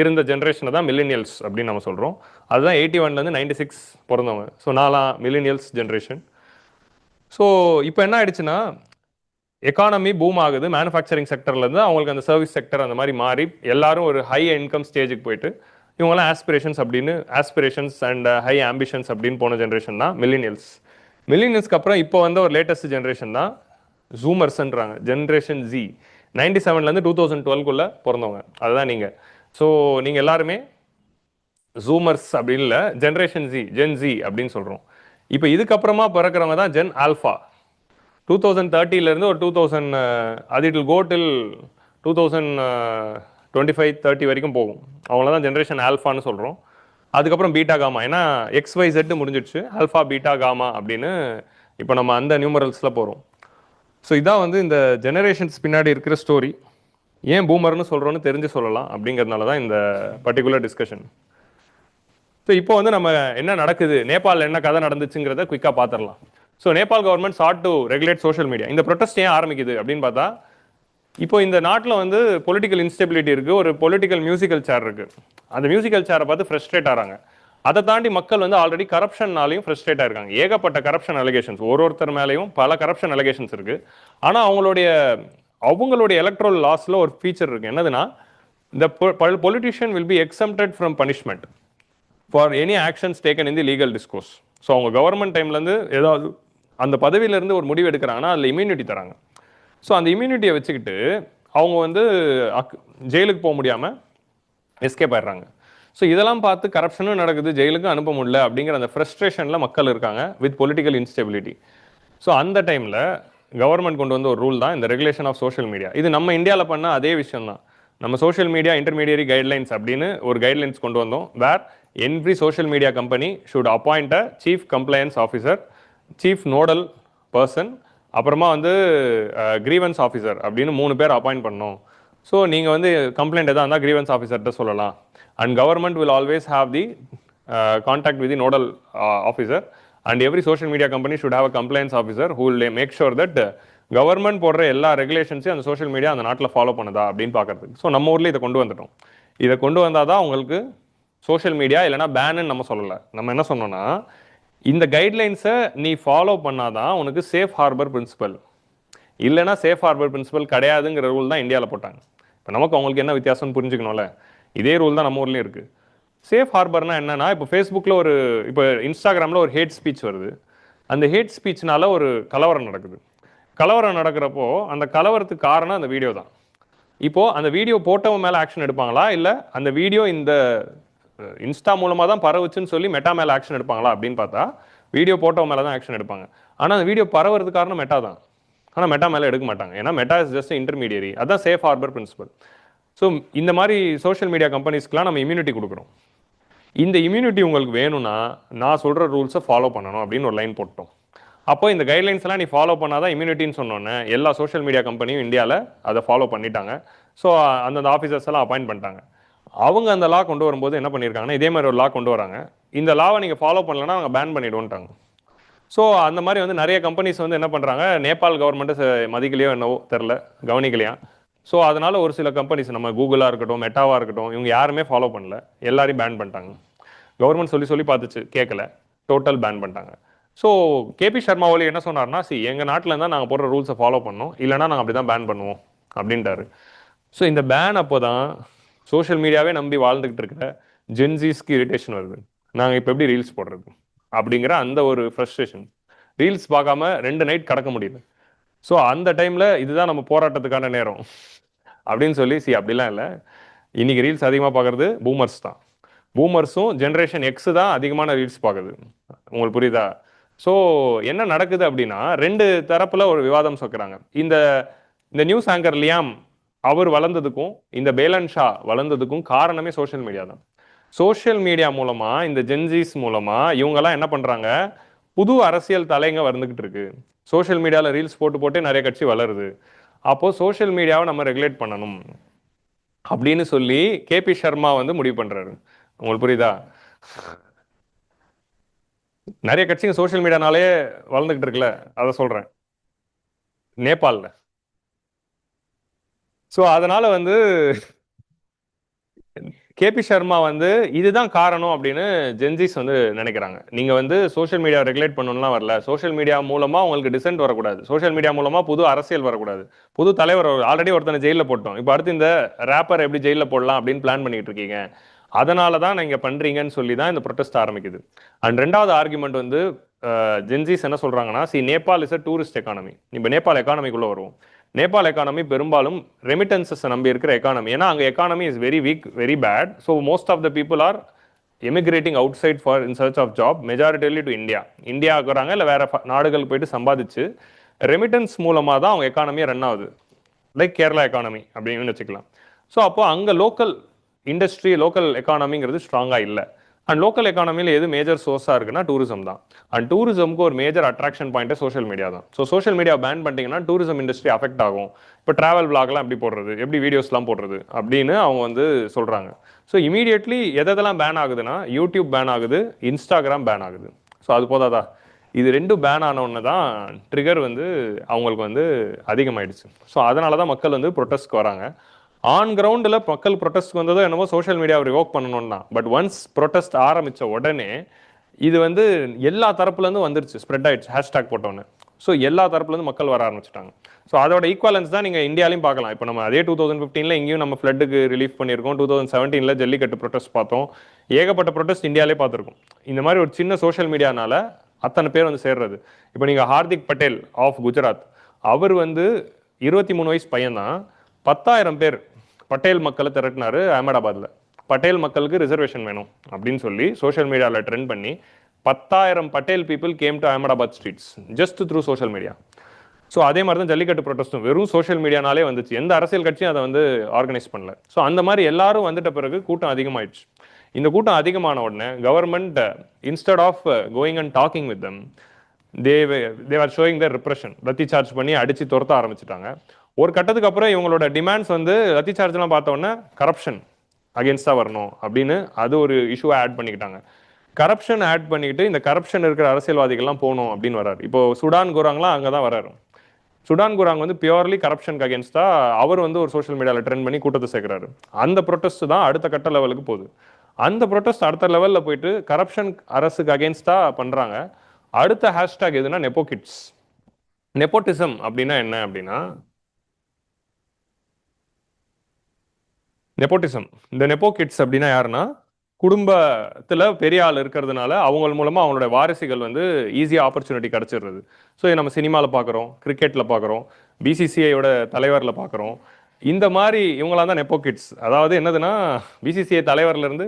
இருந்த ஜென்ரேஷனை தான் மில்லினியல்ஸ் அப்படின்னு நம்ம சொல்கிறோம். அதுதான் 81லேருந்து 96 பிறந்தவங்க. ஸோ நாலாம் மில்லினியல்ஸ் ஜென்ரேஷன். ஸோ இப்போ என்ன ஆயிடுச்சுன்னா, எக்கானமி பூம் ஆகுது, மேனுஃபேக்சரிங் செக்டர்லேருந்து அவங்களுக்கு அந்த சர்வீஸ் செக்டர் அந்த மாதிரி மாறி எல்லாரும் ஒரு ஹை இன்கம் ஸ்டேஜுக்கு போயிட்டு இவங்கெல்லாம் ஆஸ்பிரேஷன்ஸ் அண்ட் ஹை ஆம்பிஷன்ஸ் அப்படின்னு போன ஜென்ரேஷன் தான் மில்லினியல்ஸ். மில்லினியல்ஸ்க்கு அப்புறம் இப்போ வந்த ஒரு லேட்டஸ்ட் ஜென்ரேஷன் தான் ஜூமர்ஸ்ன்றாங்க, ஜென்ரேஷன் ஜி. 97லேருந்து 2012குள்ளே பிறந்தவங்க, அதுதான் நீங்கள். ஸோ நீங்கள் எல்லாருமே ஜூமர்ஸ் அப்படின்னு இல்லை, ஜென்ரேஷன் ஜி, ஜென் ஜி அப்படின்னு சொல்கிறோம். இப்போ இதுக்கப்புறமா பிறக்கிறவங்க தான் ஜென் ஆல்ஃபா. 2030லேருந்து ஒரு 2000 அது இட் வில் கோ டில் 2025-30 வரைக்கும் போகும். அவங்கள தான் ஜென்ரேஷன் ஆல்ஃபான்னு சொல்கிறோம். அதுக்கப்புறம் பீட்டா காமா, ஏன்னா XYZ முடிஞ்சிடுச்சு, ஆல்ஃபா பீட்டா காமா அப்படின்னு இப்போ நம்ம அந்த நியூமரல்ஸில் போகிறோம். ஸோ இதான் வந்து இந்த ஜெனரேஷன்ஸ் பின்னாடி இருக்கிற ஸ்டோரி. ஏன் பூமர்னு சொல்கிறோன்னு தெரிஞ்சு சொல்லலாம் அப்படிங்கிறதுனால தான் இந்த பர்டிகுலர் டிஸ்கஷன். ஸோ இப்போ வந்து நம்ம என்ன நடக்குது, நேபாளில் என்ன கதை நடந்துச்சுங்கிறத குயிக்காக பார்த்துடலாம். So Nepal government sought to regulate social media. இந்த ப்ரொட்டஸ்ட் ஏன் ஆரம்பிக்குது அப்படின்னு பார்த்தா, இப்போ இந்த நாட்டில் வந்து பொலிட்டிக்கல் இன்ஸ்டெபிலிட்டி இருக்குது, ஒரு பொலிட்டிக்கல் மியூசிக்கல் சேர் இருக்குது. அந்த மியூசிக்கல் சேரை பார்த்து ஃப்ரஸ்ட்ரேட் ஆகிறாங்க. அதை தாண்டி மக்கள் வந்து ஆல்ரெடி கரப்ஷன்னாலையும் ஃப்ரஸ்ட்ரேட் ஆயிருக்காங்க. ஏகப்பட்ட கரப்ஷன் அலிகேஷன்ஸ், ஒருத்தர் மேலேயும் பல கரப்ஷன் அலிகேஷன்ஸ் இருக்குது. ஆனால் அவங்களுடைய எலக்ட்ரல் லாஸில் ஒரு ஃபீச்சர் இருக்குது. என்னதுன்னா, the politician will be exempted from punishment for any actions taken in the legal discourse. So அவங்க கவர்மெண்ட் டைம்லேருந்து ஏதாவது அந்த பதவியிலேருந்து ஒரு முடிவு எடுக்கிறாங்கன்னா அதில் இம்யூனிட்டி தராங்க. ஸோ அந்த இம்யூனிட்டியை வச்சுக்கிட்டு அவங்க வந்து ஜெயிலுக்கு போக முடியாமல் எஸ்கேப் ஆயிடுறாங்க. ஸோ இதெல்லாம் பார்த்து கரப்ஷனும் நடக்குது, ஜெயிலுக்கும் அனுப்ப முடியல அப்படிங்கிற அந்த ஃப்ரஸ்ட்ரேஷனில் மக்கள் இருக்காங்க வித் பொலிட்டிக்கல் இன்ஸ்டெபிலிட்டி. ஸோ அந்த டைமில் கவர்மெண்ட் கொண்டு வந்த ஒரு ரூல் தான் இந்த ரெகுலேஷன் ஆஃப் சோஷியல் மீடியா. இது நம்ம இந்தியாவில் பண்ண அதே விஷயம் தான். நம்ம சோஷியல் மீடியா இன்டர்மீடியரி கைட்லைன்ஸ் அப்படின்னு ஒரு கைட்லைன்ஸ் கொண்டு வந்தோம். Where every social media company should appoint a chief compliance officer, chief nodal person, அப்புறமா வந்து கிரீவன்ஸ் ஆஃபீஸர் அப்படின்னு 3 பேர் அப்பாயிண்ட் பண்ணோம். ஸோ நீங்கள் வந்து கம்ப்ளைண்ட் எதாக இருந்தால் கிரீவன்ஸ் ஆஃபீஸர்கிட்ட சொல்லலாம். And government will always have the contact with the nodal officer. And every social media company should have a compliance officer who will make sure that government போடுற எல்லா ரெகுலேஷன்ஸையும் அந்த சோஷியல் மீடியா அந்த நாட்டில் follow பண்ணுதா அப்படின்னு பார்க்கறதுக்கு. ஸோ நம்ம ஊரில் இதை கொண்டு வந்துட்டோம். இதை கொண்டு வந்தால் தான் உங்களுக்கு சோஷியல் மீடியா இல்லைனா பேனுன்னு நம்ம சொல்லலை. நம்ம என்ன சொன்னோம்னா, இந்த கைட்லைன்ஸை நீ ஃபாலோ பண்ணாதான் உனக்கு சேஃப் ஹார்பர் பிரின்சிபல், இல்லைனா சேஃப் ஹார்பர் பிரின்சிபல் கிடையாதுங்கிற ரூல் தான் இந்தியாவில் போட்டாங்க. இப்போ நமக்கு அவங்களுக்கு என்ன வித்தியாசம்னு புரிஞ்சுக்கணும்ல. இதே ரூல் தான் நம்ம ஊர்லேயும் இருக்குது. சேஃப் ஹார்பர்னா என்னன்னா, இப்போ ஃபேஸ்புக்கில் இப்போ இன்ஸ்டாகிராமில் ஒரு ஹேட் ஸ்பீச் வருது. அந்த ஹேட் ஸ்பீச்னால ஒரு கலவரம் நடக்குது. கலவரம் நடக்கிறப்போ அந்த கலவரத்துக்கு காரணம் அந்த வீடியோ தான். இப்போது அந்த வீடியோ போட்டவன் மேலே ஆக்ஷன் எடுப்பாங்களா, இல்லை அந்த வீடியோ இந்த இன்ஸ்டா மூலமாக தான் பரவுச்சுன்னு சொல்லி மெட்டா மேலே ஆக்ஷன் எடுப்பாங்களா அப்படின்னு பார்த்தா வீடியோ போட்டவன் மேலே தான் ஆக்ஷன் எடுப்பாங்க. ஆனால் அந்த வீடியோ பரவுறதுக்கு காரணம் மெட்டா தான். ஆனால் மெட்டா மேலே எடுக்க மாட்டாங்க. ஏன்னா மெட்டா இஸ் ஜஸ்ட் இன்டர்மீடியரி. அதுதான் சேஃப் ஹார்பர் பிரின்சிபல். ஸோ இந்த மாதிரி சோஷியல் மீடியா கம்பெனிஸ்க்குலாம் நம்ம இம்யூனிட்டி கொடுக்குறோம். இந்த இம்யூனிட்டி உங்களுக்கு வேணும்னா நான் சொல்கிற ரூல்ஸை ஃபாலோ பண்ணணும் அப்படின்னு ஒரு லைன் போட்டோம். அப்போ இந்த கைட்லைன்ஸ் எல்லாம் நீ ஃபாலோ பண்ணாதான் இம்யூனிட்டின்னு சொன்னோன்னே எல்லா சோஷியல் மீடியா கம்பெனியும் இந்தியாவில் அதை ஃபாலோ பண்ணிட்டாங்க. ஸோ அந்தந்த ஆஃபீஸர்ஸ் எல்லாம் அப்பாயிண்ட் பண்ணிட்டாங்க. அவங்க அந்த லா கொண்டு வரும்போது என்ன பண்ணியிருக்காங்கன்னா, இதே மாதிரி ஒரு லா கொண்டு வராங்க. இந்த லாவை நீங்கள் ஃபாலோ பண்ணலன்னா அவங்க பேன் பண்ணிடுவோன்ட்டாங்க. ஸோ அந்த மாதிரி வந்து நிறைய கம்பெனிஸ் வந்து என்ன பண்ணுறாங்க, நேபாள் கவர்மெண்ட்டு மதிக்கலையோ என்னவோ தெரில, கவனிக்கலையா. ஸோ அதனால் ஒரு சில கம்பெனிஸ், நம்ம கூகுளாக இருக்கட்டும், மெட்டாவாக இருக்கட்டும், இவங்க யாருமே ஃபாலோ பண்ணல, எல்லாரையும் பேன் பண்ணிட்டாங்க. கவர்மெண்ட் சொல்லி பார்த்துச்சு, கேட்கல, டோட்டல் பேன் பண்ணிட்டாங்க. ஸோ கேபி சர்மா ஒலி என்ன சொன்னார்னா, எங்கள் நாட்டில் இருந்தால் நாங்கள் போடுற ரூல்ஸை ஃபாலோ பண்ணோம், இல்லைனா நாங்கள் அப்படி தான் பேன் பண்ணுவோம் அப்படின்ட்டாரு. ஸோ இந்த பேன் அப்போ தான் சோஷியல் மீடியாவே நம்பி வாழ்ந்துக்கிட்டு இருக்கிற ஜென்சிஸ்க்கு இரிட்டேஷன் வருது. நாங்கள் இப்போ எப்படி ரீல்ஸ் போடுறது அப்படிங்கிற அந்த ஒரு ஃப்ரஸ்ட்ரேஷன். ரீல்ஸ் பார்க்காம 2 நைட் கடக்க முடியல. ஸோ அந்த டைமில் இதுதான் நம்ம போராட்டத்துக்கான நேரம் அப்படின்னு சொல்லி, அப்படிலாம் இல்லை, இன்னைக்கு ரீல்ஸ் அதிகமாக பார்க்குறது பூமர்ஸ் தான். பூமர்ஸும் ஜென்ரேஷன் எக்ஸு தான் அதிகமான ரீல்ஸ் பார்க்குது. உங்களுக்கு புரியுதா? ஸோ என்ன நடக்குது அப்படின்னா, 2 தரப்புல ஒரு விவாதம் சொக்குறாங்க. இந்த நியூஸ் ஆங்கர் லியாம் அவர் வளர்ந்ததுக்கும் இந்த பேலன் ஷா வளர்ந்ததுக்கும் காரணமே சோஷியல் மீடியா தான். சோஷியல் மீடியா மூலமா, இந்த ஜென்சிஸ் மூலமா இவங்கெல்லாம் என்ன பண்றாங்க, புது அரசியல் தலைங்க வந்துகிட்டு இருக்கு. சோஷியல் மீடியாவில் ரீல்ஸ் போட்டு நிறைய கட்சி வளருது. அப்போ சோஷியல் மீடியாவை நம்ம ரெகுலேட் பண்ணணும் அப்படின்னு சொல்லி கேபி சர்மா வந்து முடிவு பண்றாரு. உங்களுக்கு புரியுதா? நிறைய கட்சிங்க சோஷியல் மீடியானாலே வளர்ந்துகிட்டு இருக்குல்ல, அதை சொல்றேன், நேபாளில். ஸோ அதனால வந்து கேபி சர்மா வந்து இதுதான் காரணம் அப்படின்னு ஜென்சிஸ் வந்து நினைக்கிறாங்க. நீங்க வந்து சோஷியல் மீடியா ரெகுலேட் பண்ணணும்லாம் வரல, சோஷியல் மீடியா மூலமா உங்களுக்கு டிசென்ட் வரக்கூடாது, சோஷியல் மீடியா மூலமா புது அரசியல் வரக்கூடாது, புது தலைவர், ஆல்ரெடி ஒருத்தனை ஜெயிலில் போட்டோம், இப்போ அடுத்து இந்த ரேப்பர் எப்படி ஜெயிலில் போடலாம் அப்படின்னு பிளான் பண்ணிட்டு இருக்கீங்க, அதனால தான் நீங்கள் பண்ணுறீங்கன்னு சொல்லி தான் இந்த ப்ரொட்டஸ்ட் ஆரம்பிக்குது. அண்ட் 2வது ஆர்குமெண்ட் வந்து ஜென்சிஸ் என்ன சொல்கிறாங்கன்னா, Nepal is a tourist economy. இப்போ நேபாள் எக்கானமிக்குள்ளே வருவோம். நேபாள் எக்கானமி பெரும்பாலும் ரெமிட்டன்சஸை நம்பி இருக்கிற எக்கானமி. ஏன்னா அங்கே economy is very weak, very bad. So most of the people are emigrating outside for in search of job, majorityly to India. இந்தியாவுக்கு வராங்க, இல்லை வேற நாடுகளுக்கு போயிட்டு சம்பாதிச்சு ரெமிட்டன்ஸ் மூலமாக தான் அவங்க எக்கானமியை ரன் ஆகுது. லைக் கேரளா எக்கானமி அப்படின்னு வச்சுக்கலாம். ஸோ அப்போ அங்கே லோக்கல் இண்டஸ்ட்ரி, லோக்கல் எக்கானமிங்கிறது ஸ்ட்ராங்காக இல்லை. அண்ட் லோக்கல் எக்கானமியில் எது மேஜர் சோர்ஸாக இருக்குன்னா டூரிசம் தான். அண்ட் டூரிசம்க்கு ஒரு மேஜர் அட்ராக்ஷன் பாயிண்ட்டே சோஷியல் மீடியா தான். ஸோ சோஷியல் மீடியா பேன் பண்ணிட்டீங்கன்னா டூரிசம் இண்டஸ்ட்ரி அஃபெக்ட் ஆகும். இப்போ ட்ராவல் பிளாக்லாம் எப்படி போடுறது, எப்படி வீடியோஸ்லாம் போடுறது அப்படின்னு அவங்க வந்து சொல்கிறாங்க. ஸோ இமீடியட்லி எதெல்லாம் பேன் ஆகுதுன்னா, யூடியூப் பேன் ஆகுது, இன்ஸ்டாகிராம் பேன் ஆகுது. ஸோ அது போதாதா, இது ரெண்டும் பேன் ஆனவுடனே தான் ட்ரிகர் வந்து அவங்களுக்கு வந்து அதிகமாயிடுச்சு. ஸோ அதனால தான் மக்கள் வந்து ப்ரொட்டஸ்ட்க்கு வராங்க. ஆன் கிரவுண்டில் மக்கள் ப்ரொட்டஸ்ட்க்கு வந்ததோ என்னமோ சோஷியல் மீடியாவை ரிவோக் பண்ணணும் தான். பட் ஒன்ஸ் ப்ரொட்டஸ்ட் ஆரம்பித்த உடனே இது வந்து எல்லா தரப்புலேருந்து வந்துருச்சு, ஸ்ப்ரெட் ஆயிடுச்சு ஹேஷ்டாக் போட்டோன்னே. ஸோ எல்லா தரப்புலேருந்து மக்கள் வர ஆரம்பிச்சிட்டாங்க. ஸோ அதோட ஈக்குவலன்ஸ் தான் நீங்கள் இந்தியாலையும் பார்க்கலாம். இப்போ நம்ம அதே 2015 இங்கேயும் நம்ம ஃப்ளட்டுக்கு ரிலீஃப் பண்ணியிருக்கோம். 2017 ஜல்லிக்கட்டு ப்ரொட்டஸ்ட் பார்த்தோம். ஏகப்பட்ட ப்ரொட்டஸ்ட் இந்தியாவிலே பார்த்துருக்கோம். இந்த மாதிரி ஒரு சின்ன சோஷியல் மீடியானால அத்தனை பேர் வந்து சேர்றது. இப்போ நீங்கள் ஹார்திக் பட்டேல் ஆஃப் குஜராத், அவர் வந்து 23 வயசு பையன் தான். 10,000 பேர் பட்டேல் மக்களை திரட்டினாரு அகமதாபாத்தில். பட்டேல் மக்களுக்கு ரிசர்வேஷன் வேணும் அப்படின்னு சொல்லி சோஷியல் மீடியாவில் ட்ரெண்ட் பண்ணி 10,000 Patel people came to Ahmedabad streets just through social media. So அதே மாதிரி தான் ஜல்லிக்கட்டு ப்ரொட்டஸ்ட்டும் வெறும் சோஷியல் மீடியானாலே வந்துச்சு. எந்த அரசியல் கட்சியும் அதை வந்து ஆர்கனைஸ் பண்ணல. ஸோ அந்த மாதிரி எல்லாரும் வந்துட்ட பிறகு கூட்டம் அதிகமாயிடுச்சு. இந்த கூட்டம் அதிகமான உடனே government instead of going and talking with them, they are showing the repression. Lathi charge பண்ணி அடிச்சு துரத்த ஆரம்பிச்சிட்டாங்க. ஒரு கட்டத்துக்கு அப்புறம் இவங்களோட டிமாண்ட்ஸ் வந்து லத்தி சார்ஜ்லாம் பார்த்த உடனே கரப்ஷன் அகேன்ஸ்டா வரணும் அப்படின்னு அது ஒரு இஷ்யூவை ஆட் பண்ணிக்கிட்டாங்க. கரப்ஷன் ஆட் பண்ணிக்கிட்டு இந்த கரப்ஷன் இருக்கிற அரசியல்வாதிகள்லாம் போகணும் அப்படின்னு வர்றாரு. இப்போ சுடான் குராங்லாம் அங்கே தான் வர்றாரு. சுடான் குராங் வந்து பியூர்லி கரப்ஷனுக்கு அகேன்ஸ்டா அவர் வந்து ஒரு சோஷியல் மீடியாவில் ட்ரெண்ட் பண்ணி கூட்டத்தை சேர்க்கிறாரு. அந்த ப்ரொட்டஸ்ட் தான் அடுத்த கட்ட லெவலுக்கு போகுது. அந்த ப்ரொட்டஸ்ட் அடுத்த லெவலில் போயிட்டு கரப்ஷன் அரசுக்கு அகேன்ஸ்டா பண்றாங்க. அடுத்த ஹேஷ்டாக் எதுனா நெப்போகிட்ஸ். நெப்போட்டிசம் அப்படின்னா என்ன அப்படின்னா, நெப்போட்டிசம், இந்த நெப்போ கிட்ஸ் அப்படின்னா யாருன்னா, குடும்பத்தில் பெரிய ஆள் இருக்கிறதுனால அவங்க மூலமாக அவங்களோட வாரிசுகள் வந்து ஈஸியாக ஆப்பர்ச்சுனிட்டி கிடச்சிடுறது. ஸோ நம்ம சினிமாவில் பார்க்குறோம், கிரிக்கெட்டில் பார்க்குறோம், பிசிசிஐயோட தலைவரில் பார்க்குறோம். இந்த மாதிரி இவங்களாம் தான் நெப்போ கிட்ஸ். அதாவது என்னதுன்னா, பிசிசிஐ தலைவர்லேருந்து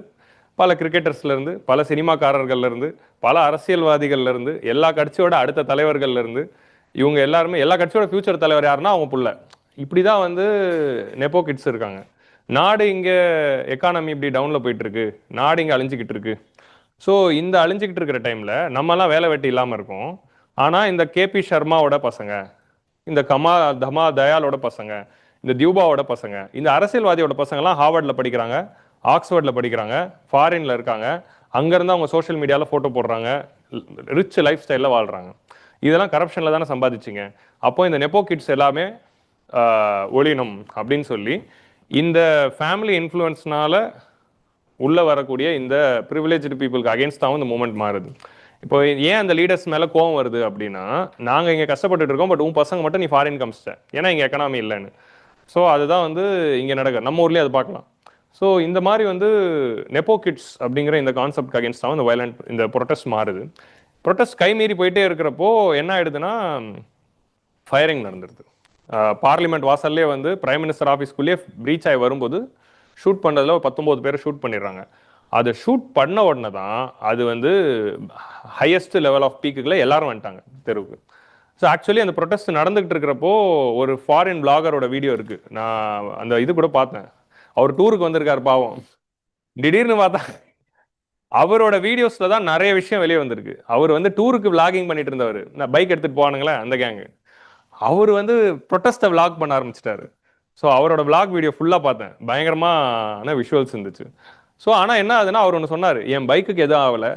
பல கிரிக்கெட்டர்ஸ்லேருந்து பல சினிமாக்காரர்கள்லேருந்து பல அரசியல்வாதிகள்லேருந்து எல்லா கட்சியோட அடுத்த தலைவர்கள்லேருந்து இவங்க எல்லாருமே, எல்லா கட்சியோட ஃபியூச்சர் தலைவர் யாருன்னா அவங்க புள்ள. இப்படி தான் வந்து நெப்போ கிட்ஸ் இருக்காங்க. நாடு இங்கே எக்கானமி இப்படி டவுனில் போயிட்டு இருக்கு, நாடு இங்கே அழிஞ்சிக்கிட்டு இருக்கு. ஸோ இந்த அழிஞ்சிக்கிட்டு இருக்கிற டைமில் நம்மலாம் வேலை வெட்டி இல்லாமல் இருக்கோம். ஆனால் இந்த கேபி சர்மாவோட பசங்க, இந்த தமா தயாலோட பசங்க, இந்த தியூபாவோட பசங்க, இந்த அரசியல்வாதியோட பசங்கள்லாம் ஹார்வர்டில் படிக்கிறாங்க, ஆக்ஸ்ஃபோர்டில் படிக்கிறாங்க, ஃபாரினில் இருக்காங்க. அங்கேருந்து அவங்க சோஷியல் மீடியாவில் ஃபோட்டோ போடுறாங்க, ரிச் லைஃப் ஸ்டைலில் வாழ்கிறாங்க. இதெல்லாம் கரப்ஷனில் தானே சம்பாதிச்சிங்க. அப்போ இந்த நெப்போ கிட்ஸ் எல்லாமே ஒழியணும் அப்படின்னு சொல்லி இந்த ஃபேமிலி இன்ஃப்ளூயன்ஸ்னால உள்ள வரக்கூடிய இந்த ப்ரிவிலேஜ்டு பீப்புளுக்கு அகேன்ஸ்டாகவும் இந்த மூமெண்ட் மாறுது. இப்போ ஏன் அந்த லீடர்ஸ் மேலே கோவம் வருது அப்படின்னா, நாங்கள் இங்கே கஷ்டப்பட்டுட்டு இருக்கோம், பட் உன் பசங்க மட்டும் நீ ஃபாரின் கமிச்சிட்ட, ஏன்னா இங்கே எக்கனாமி இல்லைன்னு. ஸோ அதுதான் வந்து இங்கே நடக்குது. நம்ம ஊர்லேயே அது பார்க்கலாம். ஸோ இந்த மாதிரி வந்து நெப்போ கிட்ஸ் அப்படிங்கிற இந்த கான்செப்ட் அகேன்ஸ்டாகவும் இந்த வயலண்ட் இந்த ப்ரொட்டஸ்ட் மாறுது. ப்ரொட்டஸ்ட் கைமீறி போயிட்டே இருக்கிறப்போ என்ன ஆயிடுதுன்னா, ஃபயரிங் நடந்துருது. பார்லிமெண்ட் வாசல்லே வந்து பிரைம் மினிஸ்டர் ஆஃபீஸ்க்குள்ளேயே ப்ரீச் ஆகி வரும்போது ஷூட் பண்ணுறதுல 19 பேரை ஷூட் பண்ணிடுறாங்க. அதை ஷூட் பண்ண உடனே தான் அது வந்து ஹையஸ்ட் லெவல் ஆஃப் பீக்குகளை எல்லாரும் வந்துட்டாங்க தெருவுக்கு. ஸோ ஆக்சுவலி அந்த ப்ரொட்டஸ்ட் நடந்துகிட்டு இருக்கிறப்போ ஒரு ஃபாரின் பிளாகரோட வீடியோ இருக்கு. நான் அந்த இது கூட பார்த்தேன். அவர் டூருக்கு வந்திருக்காரு பாவம். திடீர்னு பார்த்தா அவரோட வீடியோஸ்ல தான் நிறைய விஷயம் வெளியே வந்திருக்கு. அவர் வந்து டூருக்கு விளாகிங் பண்ணிட்டு இருந்தவர், நான் பைக் எடுத்துட்டு போவானுங்களே அந்த கேங்கு, அவர் வந்து ப்ரொட்டஸ்ட்டை விளாக் பண்ண ஆரம்பிச்சிட்டாரு. ஸோ அவரோட விளாக் வீடியோ ஃபுல்லாக பார்த்தேன். பயங்கரமான விஷுவல்ஸ் இருந்துச்சு. ஸோ ஆனால் என்ன ஆகுதுன்னா, அவர் ஒன்று சொன்னார், என் பைக்குக்கு எதுவும் ஆகலை.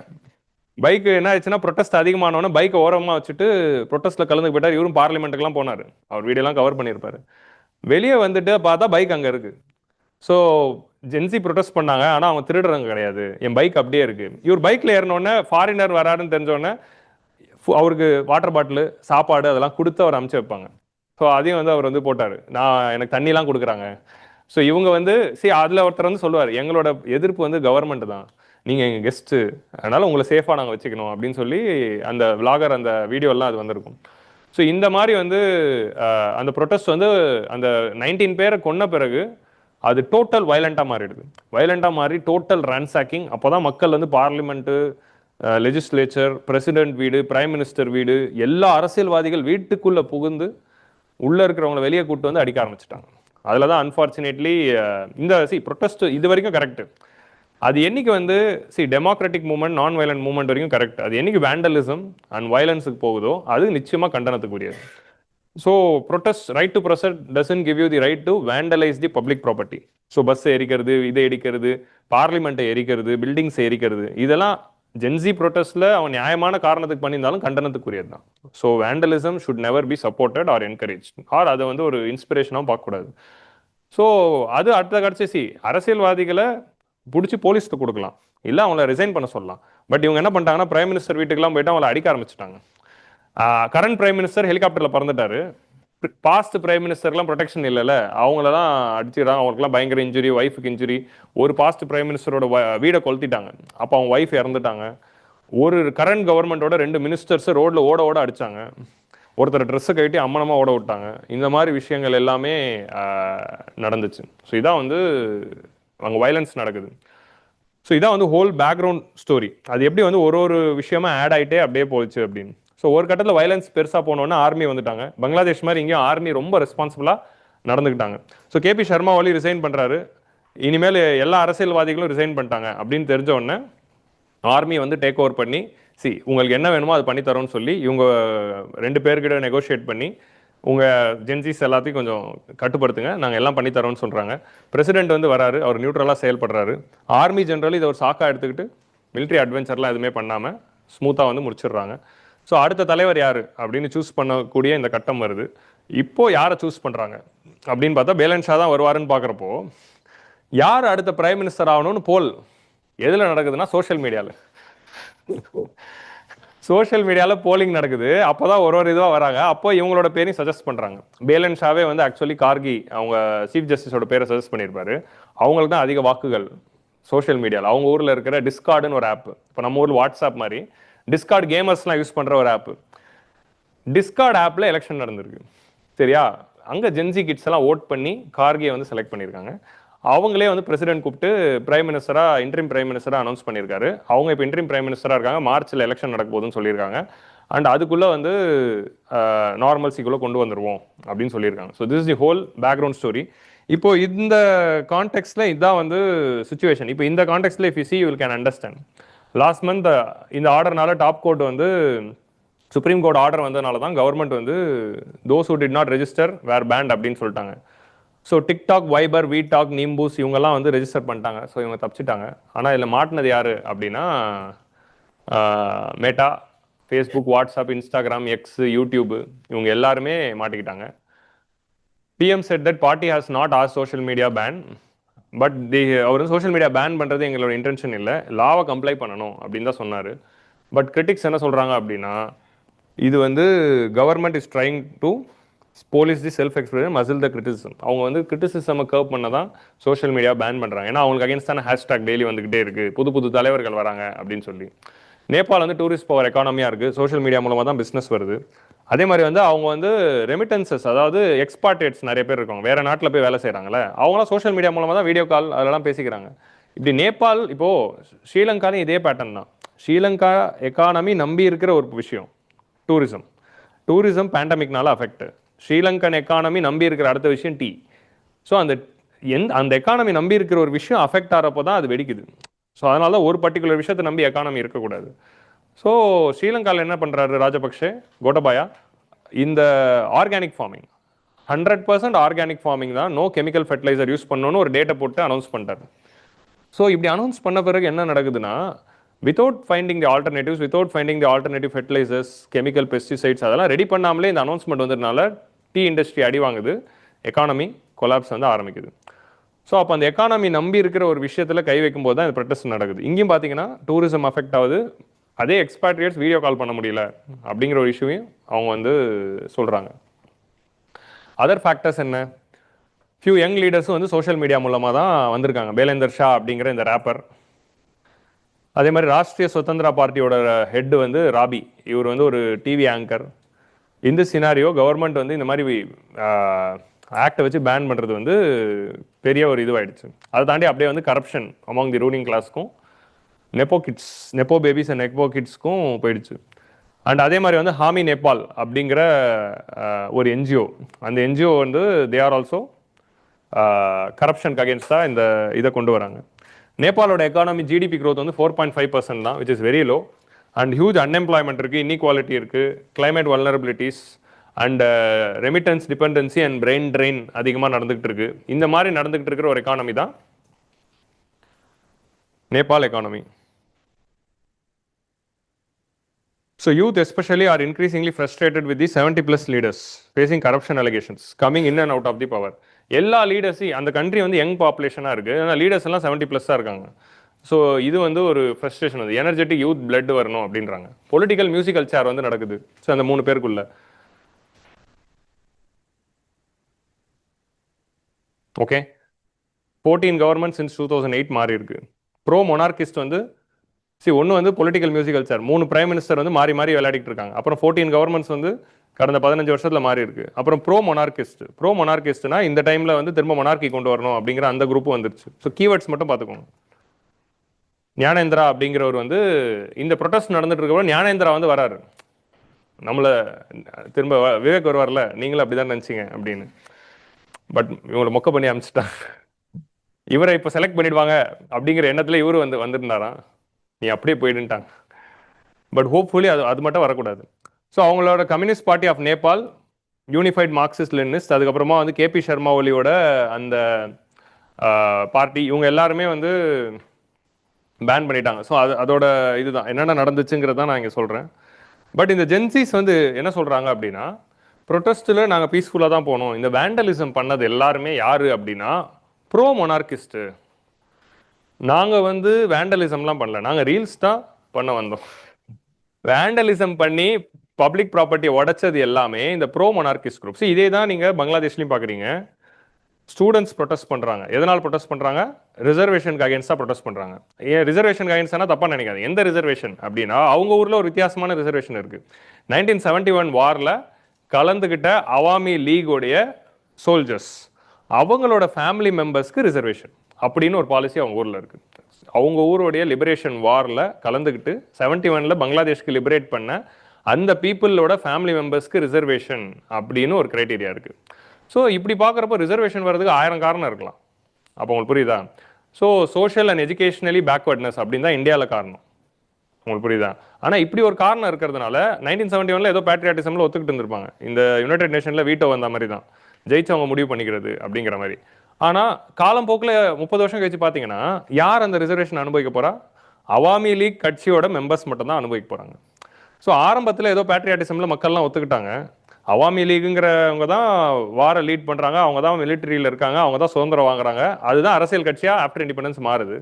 பைக்கு என்ன ஆயிடுச்சுன்னா, ப்ரொட்டஸ்ட் அதிகமானவொன்னே பைக்கை ஓரமாக வச்சுட்டு ப்ரொட்டஸ்ட்டில் கலந்து போயிட்டார். இவரும் பார்லிமெண்ட்டுக்கெல்லாம் போனார். அவர் வீடியோலாம் கவர் பண்ணியிருப்பாரு. வெளியே வந்துட்டு பார்த்தா பைக் அங்கே இருக்குது. ஸோ ஜென்சி ப்ரொட்டஸ்ட் பண்ணாங்க, ஆனால் அவங்க திருடுறவங்க கிடையாது, என் பைக் அப்படியே இருக்குது. இவர் பைக்கில் ஏறினோடனே ஃபாரினர் வராருன்னு தெரிஞ்சோடனே அவருக்கு வாட்டர் பாட்டில், சாப்பாடு அதெல்லாம் கொடுத்து அவர் அனுப்பிச்சு வைப்பாங்க. ஸோ அதையும் வந்து அவர் வந்து போட்டார், எனக்கு தண்ணிலாம் கொடுக்குறாங்க. ஸோ இவங்க வந்து அதில் ஒருத்தர் வந்து சொல்லுவார், எங்களோட எதிர்ப்பு வந்து கவர்மெண்ட் தான், நீங்கள் எங்கள் கெஸ்ட்டு, அதனால் உங்களை சேஃபாக நாங்கள் வச்சுக்கணும் அப்படின்னு சொல்லி அந்த விளாகர் அந்த வீடியோலாம் அது வந்திருக்கும். ஸோ இந்த மாதிரி வந்து அந்த ப்ரொட்டஸ்ட் வந்து அந்த 19 பேரை கொன்ன பிறகு அது டோட்டல் வயலண்டாக மாறிடுது. வயலண்டாக மாறி டோட்டல் ரேன்சாக்கிங். அப்போ தான் மக்கள் வந்து பார்லிமெண்ட்டு, லெஜிஸ்லேச்சர், பிரசிடென்ட் வீடு, பிரைம் மினிஸ்டர் வீடு, எல்லா அரசியல்வாதிகள் வீட்டுக்குள்ளே புகுந்து உள்ளே இருக்கிறவங்களை வெளியே கூட்டு வந்து அடிக்க ஆரம்பிச்சிட்டாங்க. அதில் தான் அன்ஃபார்ச்சுனேட்லி இந்த ப்ரொட்டஸ்ட் இது வரைக்கும் கரெக்டு. அது என்னைக்கு வந்து democratic movement, non violent movement வரைக்கும் கரெக்ட். அது என்னைக்கு வேண்டலிசம் அண்ட் வயலன்ஸுக்கு போகுதோ அது நிச்சயமாக கண்டனத்துக்குரியது. So protest right to protest doesn't give you the right to vandalise the public property. So பஸ்ஸை எரிக்கிறது, இதை எரிக்கிறது, பார்லிமெண்ட்டை எரிக்கிறது, பில்டிங்ஸை எரிக்கிறது, இதெல்லாம் ஜென்சி ப்ரொட்டஸ்ட்ல அவன் நியாயமான காரணத்துக்கு பண்ணியிருந்தாலும் கண்டனத்துக்குரியது தான். So vandalism should never be supported or encourage, or அதை வந்து ஒரு இன்ஸ்பிரேஷனாகவும் பார்க்கக்கூடாது. ஸோ அது அடுத்த கடைசி அரசியல்வாதிகளை பிடிச்சி போலீஸ்க்கு கொடுக்கலாம், இல்லை அவங்கள ரிசைன் பண்ண சொல்லலாம். பட் இவங்க என்ன பண்ணிட்டாங்கன்னா பிரைம் மினிஸ்டர் வீட்டுக்கெல்லாம் போயிட்டு அவங்கள அடிக்க ஆரம்பிச்சிட்டாங்க. கரண்ட் பிரைம் மினிஸ்டர் ஹெலிகாப்டரில் பறந்துட்டாரு. பாஸ்ட் பிரைம் மினிஸ்டர்லாம் ப்ரொடெக்ஷன் இல்லைல்ல, அவங்களெல்லாம் அடிச்சுக்கிறாங்க, அவங்களுக்குலாம் பயங்கர இன்ஜுரி, ஒய்ஃபுக்கு இன்ஜுரி. ஒரு பாஸ்ட் பிரைம் மினிஸ்டரோட வீடை கொளுத்திட்டாங்க, அப்போ அவங்க ஒய்ஃப் இறந்துட்டாங்க. ஒரு கரண்ட் கவர்மெண்ட்டோட 2 மினிஸ்டர்ஸ் ரோட்ல ஓட ஓட அடிச்சாங்க, ஒருத்தர் ட்ரெஸ்ஸை கட்டி அம்மனமாக ஓட விட்டாங்க. இந்த மாதிரி விஷயங்கள் எல்லாமே நடந்துச்சு. ஸோ இதான் வந்து அங்கே வயலன்ஸ் நடக்குது. ஸோ இதான் வந்து ஹோல் பேக்ரவுண்ட் ஸ்டோரி. அது எப்படி வந்து ஒரு விஷயமா ஆட் ஆகிட்டே அப்படியே போச்சு அப்படின்னு. ஸோ ஒரு கட்டத்தில் வயலன்ஸ் பெருசாக போனோன்னா ஆர்மி வந்துட்டாங்க. பங்களாதேஷ் மாதிரி இங்கேயும் ஆர்மி ரொம்ப ரெஸ்பான்சிபிளாக நடந்துக்கிட்டாங்க. ஸோ கேபி சர்மா ஒலி ரிசைன் பண்ணுறாரு, இனிமேல் எல்லா அரசியல்வாதிகளும் ரிசைன் பண்ணிட்டாங்க அப்படின்னு தெரிஞ்ச உடனே ஆர்மி வந்து டேக் ஓவர் பண்ணி, உங்களுக்கு என்ன வேணுமோ அது பண்ணித்தரோன்னு சொல்லி இவங்க 2 பேர்கிட்ட நெகோஷியேட் பண்ணி உங்கள் ஜென்சிஸ் எல்லாத்தையும் கொஞ்சம் கட்டுப்படுத்துங்க, நாங்கள் எல்லாம் பண்ணித்தரோன்னு சொல்கிறாங்க. பிரசிடென்ட் வந்து வராரு, அவர் நியூட்ரலாக செயல்படுறாரு. ஆர்மி ஜென்ரல் இதை ஒரு சாக்காக எடுத்துக்கிட்டு மிலிட்ரி அட்வென்ச்சர்லாம் எதுவுமே பண்ணாமல் ஸ்மூத்தாக வந்து முடிச்சிடுறாங்க. ஸோ அடுத்த தலைவர் யார் அப்படின்னு சூஸ் பண்ணக்கூடிய இந்த கட்டம் வருது. இப்போ யாரை சூஸ் பண்ணுறாங்க அப்படின்னு பார்த்தா பேலன் ஷா தான் வருவாருன்னு பார்க்குறப்போ, யார் அடுத்த பிரைம் மினிஸ்டர் ஆகணும்னு போல் எதில் நடக்குதுன்னா சோஷியல் மீடியாவில். சோஷியல் மீடியாவில் போலிங் நடக்குது. அப்போ தான் ஒரு இதுவாக வராங்க. அப்போ இவங்களோட பேரையும் சஜஸ்ட் பண்ணுறாங்க. பேலன் ஷாவே வந்து ஆக்சுவலி கார்கி அவங்க சீஃப் ஜஸ்டிஸோட பேரை சஜஸ்ட் பண்ணியிருப்பாரு. அவங்களுக்கு தான் அதிக வாக்குகள் சோஷியல் மீடியாவில். அவங்க ஊரில் இருக்கிற டிஸ்கார்டுன்னு ஒரு ஆப், இப்போ நம்ம ஊரில் வாட்ஸ்அப் மாதிரி டிஸ்கார்ட் கேமர்ஸ்லாம் யூஸ் பண்ணுற ஒரு ஆப், டிஸ்கார்ட் ஆப்பில் எலெக்ஷன் நடந்திருக்கு. சரியா, அங்கே ஜென்சி கிட்ஸ் எல்லாம் ஓட் பண்ணி கார்கியை வந்து செலக்ட் பண்ணியிருக்காங்க. அவங்களே வந்து பிரசிடென்ட் கூப்பிட்டு பிரைம் மினிஸ்டராக இன்ட்ரீம் பிரைம் மினிஸ்டராக அனௌன்ஸ் பண்ணியிருக்காரு. அவங்க இப்போ இன்ட்ரீம் பிரைம் மினிஸ்டராக இருக்காங்க. மார்ச்சில் எலெக்ஷன் நடக்க போகுதுன்னு சொல்லியிருக்காங்க. அண்ட் அதுக்குள்ளே வந்து நார்மல்சிக்குள்ளே கொண்டு வந்துடுவோம் அப்படின்னு சொல்லியிருக்காங்க. So this is the whole background story. இப்போ இந்த கான்டெக்ட்ல இதுதான் வந்து சுச்சுவேஷன். இப்போ இந்த கான்டெக்ட்ல if you see you can understand. Last month இந்த ஆர்டர்னால டாப் கோர்ட் வந்து சுப்ரீம் கோர்ட் ஆர்டர் வந்ததுனால தான் கவர்மெண்ட் வந்து those who did not register were banned அப்படின்னு சொல்லிட்டாங்க. So TikTok, Viber, Witk, Nimbuzz இவங்கெல்லாம் வந்து ரெஜிஸ்டர் பண்ணிட்டாங்க. ஸோ இவங்க தப்பிச்சிட்டாங்க. ஆனால் இதில் மாட்டினது யார் அப்படின்னா Meta, Facebook, WhatsApp, Instagram, X, YouTube இவங்க எல்லாருமே மாட்டிக்கிட்டாங்க. PM said that party has not as social media ban, but அவர் வந்து சோஷியல் மீடியா பேன் பண்ணுறது எங்களோட இன்டென்ஷன் இல்லை, லாவை கம்ப்ளை பண்ணணும் அப்படின்னு தான் சொன்னார். பட் கிரிட்டிக்ஸ் என்ன சொல்கிறாங்க அப்படின்னா, இது வந்து government is trying to police the self expression, muscle the criticism. அவங்க வந்து கிரிட்டிசிசமை கர்வ் பண்ண தான் சோஷியல் மீடியா பேன் பண்ணுறாங்க. ஏன்னா அவங்களுக்கு அகேன்ஸ்டான ஹேஷ்டாக் டெய்லி வந்துகிட்டே இருக்குது, புது தலைவர்கள் வராங்க அப்படின்னு சொல்லி. நேபாள் வந்து டூரிஸ்ட் பவர் எக்கானமியாக இருக்குது, சோஷியல் மீடியா மூலமாக தான் பிஸ்னஸ் வருது. அதே மாதிரி வந்து அவங்க வந்து ரெமிட்டன்சஸ், அதாவது எக்ஸ்பார்டேட்ஸ் நிறைய பேர் இருக்காங்க, வேறு நாட்டில் போய் வேலை செய்கிறாங்களே, அவங்களாம் சோஷியல் மீடியா மூலமாக தான் வீடியோ கால் அதெல்லாம் பேசிக்கிறாங்க. இப்படி நேபாள், இப்போது ஸ்ரீலங்காலையும் இதே பேட்டர்ன் தான். ஸ்ரீலங்கா எக்கானமி நம்பி இருக்கிற ஒரு விஷயம் டூரிசம் பேண்டமிக்னால அஃபெக்ட். ஸ்ரீலங்கன் எக்கானமி நம்பி இருக்கிற அடுத்த விஷயம் டீ. ஸோ அந்த எக்கானமி நம்பி இருக்கிற ஒரு விஷயம் அஃபெக்ட் ஆகிறப்போ தான் அது வெடிக்குது. ஸோ அதனால தான் ஒரு பர்டிகுலர் விஷயத்தை நம்பி எக்கானமி இருக்கக்கூடாது. ஸோ ஸ்ரீலங்காவில் என்ன பண்ணுறாரு ராஜபக்ஷே, கோட்டபாயா, இந்த ஆர்கானிக் ஃபார்மிங் 100% ஆர்கானிக் ஃபார்மிங் தான், நோ கெமிக்கல் ஃபெர்டிலைசர் யூஸ் பண்ணணும்னு ஒரு டேட்டை போட்டு அனௌன்ஸ் பண்ணிட்டாரு. ஸோ இப்படி அனௌன்ஸ் பண்ண பிறகு என்ன நடக்குதுன்னா, without finding the alternatives, without finding the alternative fertilisers, chemical pesticides அதெல்லாம் ரெடி பண்ணாமலே இந்த அனௌன்ஸ்மெண்ட் வந்ததுனால டீ இண்டஸ்ட்ரி அடி வாங்குது, எக்கானமி கொலாப்ஸ் வந்து ஆரம்பிக்குது. ஸோ அப்போ அந்த எக்கானமி நம்பி இருக்கிற ஒரு விஷயத்தில் கை வைக்கும்போது தான் இந்த ப்ரொட்டஸ்ட் நடக்குது. இங்கேயும் பார்த்தீங்கன்னா டூரிசம் அஃபெக்ட் ஆகுது, அதே எக்ஸ்பேட்ரியேட்ஸ் வீடியோ கால் பண்ண முடியல அப்படிங்கிற ஒரு இஷ்யூவையும் அவங்க வந்து சொல்கிறாங்க. அதர் ஃபேக்டர்ஸ் என்ன, ஃபியூ யங் லீடர்ஸும் வந்து சோஷியல் மீடியா மூலமாக தான் வந்திருக்காங்க. பேலேந்தர் ஷா அப்படிங்கிற இந்த ரேப்பர், அதே மாதிரி ராஷ்ட்ரிய சுதந்திரா பார்ட்டியோட ஹெட் வந்து ராபி, இவர் வந்து ஒரு டிவி ஆங்கர். இந்த சினாரியோ கவர்மெண்ட் வந்து இந்த மாதிரி ஆக்டை வச்சு பேன் பண்ணுறது வந்து பெரிய ஒரு இதுவாயிடுச்சு. அதை தாண்டி அப்படியே வந்து கரப்ஷன் அமாங் தி ரூலிங் கிளாஸ்க்கும் நெப்போ பேபிஸ் அண்ட் நெப்போ கிட்ஸ்க்கும் போயிடுச்சு. அண்ட் அதே மாதிரி வந்து ஹாமி நேபாள் அப்படிங்கிற ஒரு என்ஜிஓ, அந்த என்ஜிஓ வந்து தே ஆர் ஆல்சோ கரப்ஷனுக்கு அகேன்ஸ்டாக இந்த இதை கொண்டு வராங்க. நேபாளோட எக்கானமி ஜிடிபி க்ரோத் வந்து 4.5% தான், which is very low. And huge unemployment இருக்குது, இன்இக்வாலிட்டி இருக்குது, climate vulnerabilities and remittance dependency and brain train அதிகமாக நடந்துகிட்டு இருக்கு. இந்த மாதிரி நடந்துகிட்டு இருக்கிற ஒரு எக்கானமி தான் Nepal economy. So youth especially are increasingly frustrated with the 70+ leaders facing corruption allegations coming in and out of the power. எல்லா லீடர்ஸையும் அந்த கண்ட்ரி வந்து யங் பாப்புலேஷனாக இருக்குது, ஆனால் லீடர்ஸ் எல்லாம் 70+ இருக்காங்க. ஸோ இது வந்து ஒரு ஃப்ரஸ்ட்ரேஷன், வந்து எனர்ஜெட்டிக் யூத் பிளட் வரணும் அப்படின்றாங்க. பொலிட்டிக்கல் மியூசிக்கல் சேர் வந்து நடக்குது. ஸோ அந்த 3 பேருக்குள்ள ஓகே 14 கவர்மெண்ட் சின்ஸ் 2008 மாறி இருக்கு. ப்ரோ மொனார்கிஸ்ட் வந்து ஒன்று வந்து political musical chair, 3 prime minister வந்து மாறி மாறி விளையாடிட்டு இருக்காங்க. அப்புறம் 14 கவர்மெண்ட்ஸ் வந்து கடந்த 15 வருஷத்தில் மாறி இருக்கு. அப்புறம் ப்ரோ மொனார்கிஸ்ட்னா இந்த டைமில் வந்து திரும்ப மொனார்கி கொண்டு வரணும் அப்படிங்கிற அந்த குரூப் வந்துருச்சு. ஸோ கீவேர்ட்ஸ் மட்டும் பார்த்துக்கோங்க. ஞானேந்திரா அப்படிங்கிறவர் வந்து இந்த ப்ரொட்டஸ்ட் நடந்துட்டு இருக்கவர் ஞானேந்திரா வந்து வராரு, நம்மளை திரும்ப விவேக் வருவார்ல, நீங்களும் அப்படிதான் நினச்சிங்க அப்படின்னு. பட் இவங்களை மொக்க பண்ணி அமிச்சிட்டாங்க. இவரை இப்போ செலக்ட் பண்ணிடுவாங்க அப்படிங்கிற எண்ணத்தில் இவரு வந்துருந்தாராம், நீ அப்படியே போயிடுன்ட்டாங்க. பட் ஹோப்ஃபுல்லி அது மட்டும் வரக்கூடாது. ஸோ அவங்களோட communist party of Nepal, unified Marxist Leninist, அதுக்கப்புறமா வந்து கேபி சர்மா ஒலியோட அந்த பார்ட்டி, இவங்க எல்லாருமே வந்து பேன் பண்ணிட்டாங்க. ஸோ அதோட இதுதான் என்னென்ன நடந்துச்சுங்கிறது தான் நான் இங்கே சொல்கிறேன். பட் இந்த ஜென்சிஸ் வந்து என்ன சொல்கிறாங்க அப்படின்னா, ப்ரொட்டஸ்ட்டில் நாங்கள் பீஸ்ஃபுல்லாக தான் போனோம், இந்த வேண்டலிசம் பண்ணது எல்லாருமே யார் அப்படின்னா ப்ரோ மொனார்கிஸ்ட்டு, நாங்கள் வந்து வேண்டலிசம்லாம் பண்ணல, நாங்கள் ரீல்ஸ் தான் பண்ண வந்தோம். வேண்டலிசம் பண்ணி பப்ளிக் ப்ராப்பர்ட்டியை உடைச்சது எல்லாமே இந்த ப்ரோ மொனார்கிஸ்ட் குரூப்ஸ். இதே தான் நீங்கள் பங்களாதேஷ்லையும் பார்க்குறீங்க. ஸ்டூடெண்ட்ஸ் ப்ரொடெஸ்ட் பண்ணுறாங்க. எதனால் ப்ரொடெஸ்ட் பண்ணுறாங்க? ரிசர்வேஷனுக்கு அகேன்ஸ்டாக ப்ரொடெஸ்ட் பண்ணுறாங்க. ஏன் ரிசர்வேஷனுக்கு அகேன்ஸ்டானா தப்பாக நினைக்காது. எந்த ரிசர்வேஷன் அப்படின்னா அவங்க ஊரில் ஒரு வித்தியாசமான ரிசர்வேஷன் இருக்குது. 1971 வாரில் கலந்துக்கிட்ட அவாமி லீகோடைய சோல்ஜர்ஸ், அவங்களோட ஃபேமிலி மெம்பர்ஸ்க்கு ரிசர்வேஷன் அப்படின்னு ஒரு பாலிசி அவங்க ஊரில் இருக்குது. அவங்க ஊருடைய லிபரேஷன் வாரில் கலந்துக்கிட்டு 71 பங்களாதேஷ்க்கு லிபரேட் பண்ண அந்த பீப்புளோட ஃபேமிலி மெம்பர்ஸ்க்கு ரிசர்வேஷன் அப்படின்னு ஒரு க்ரைட்டீரியா இருக்குது. ஸோ இப்படி பார்க்குறப்போ ரிசர்வேஷன் வர்றதுக்கு 1000 காரணம் இருக்கலாம். அப்போ உங்களுக்கு புரியுதா? So social and educationally backwardness அப்படின்னு தான் இந்தியாவில் காரணம். உங்களுக்கு புரியுதா? ஆனால் இப்படி ஒரு காரணம் இருக்கிறதுனால 1971 ஏதோ பேட்ரியாட்டிசமில் ஒத்துக்கிட்டு இருந்திருப்பாங்க. இந்த யுனைடெட் நேஷனில் வீட்டோ வந்த மாதிரி தான், ஜெயிச்சவங்க முடிவு பண்ணிக்கிறது அப்படிங்கிற மாதிரி. ஆனால் காலம் போக்கில் 30 வருஷம் கழிச்சு பார்த்தீங்கன்னா யார் அந்த ரிசர்வேஷன் அனுபவிக்க போகிறா? அவாமி லீக் கட்சியோட மெம்பர்ஸ் மட்டும் தான் அனுபவிக்க போகிறாங்க. ஸோ ஆரம்பத்தில் ஏதோ பேட்ரியாட்டிசமில் மக்கள்லாம் ஒத்துக்கிட்டாங்க. அவாமி லீக்குங்கிறவங்க தான் வாரை லீட் பண்ணுறாங்க, அவங்க தான் மிலிட்டரியில் இருக்காங்க, அவங்க தான் சுதந்திரம் வாங்குறாங்க, அதுதான் அரசியல் கட்சியாக ஆஃப்டர் இண்டிபெண்டன்ஸ் மாறுது.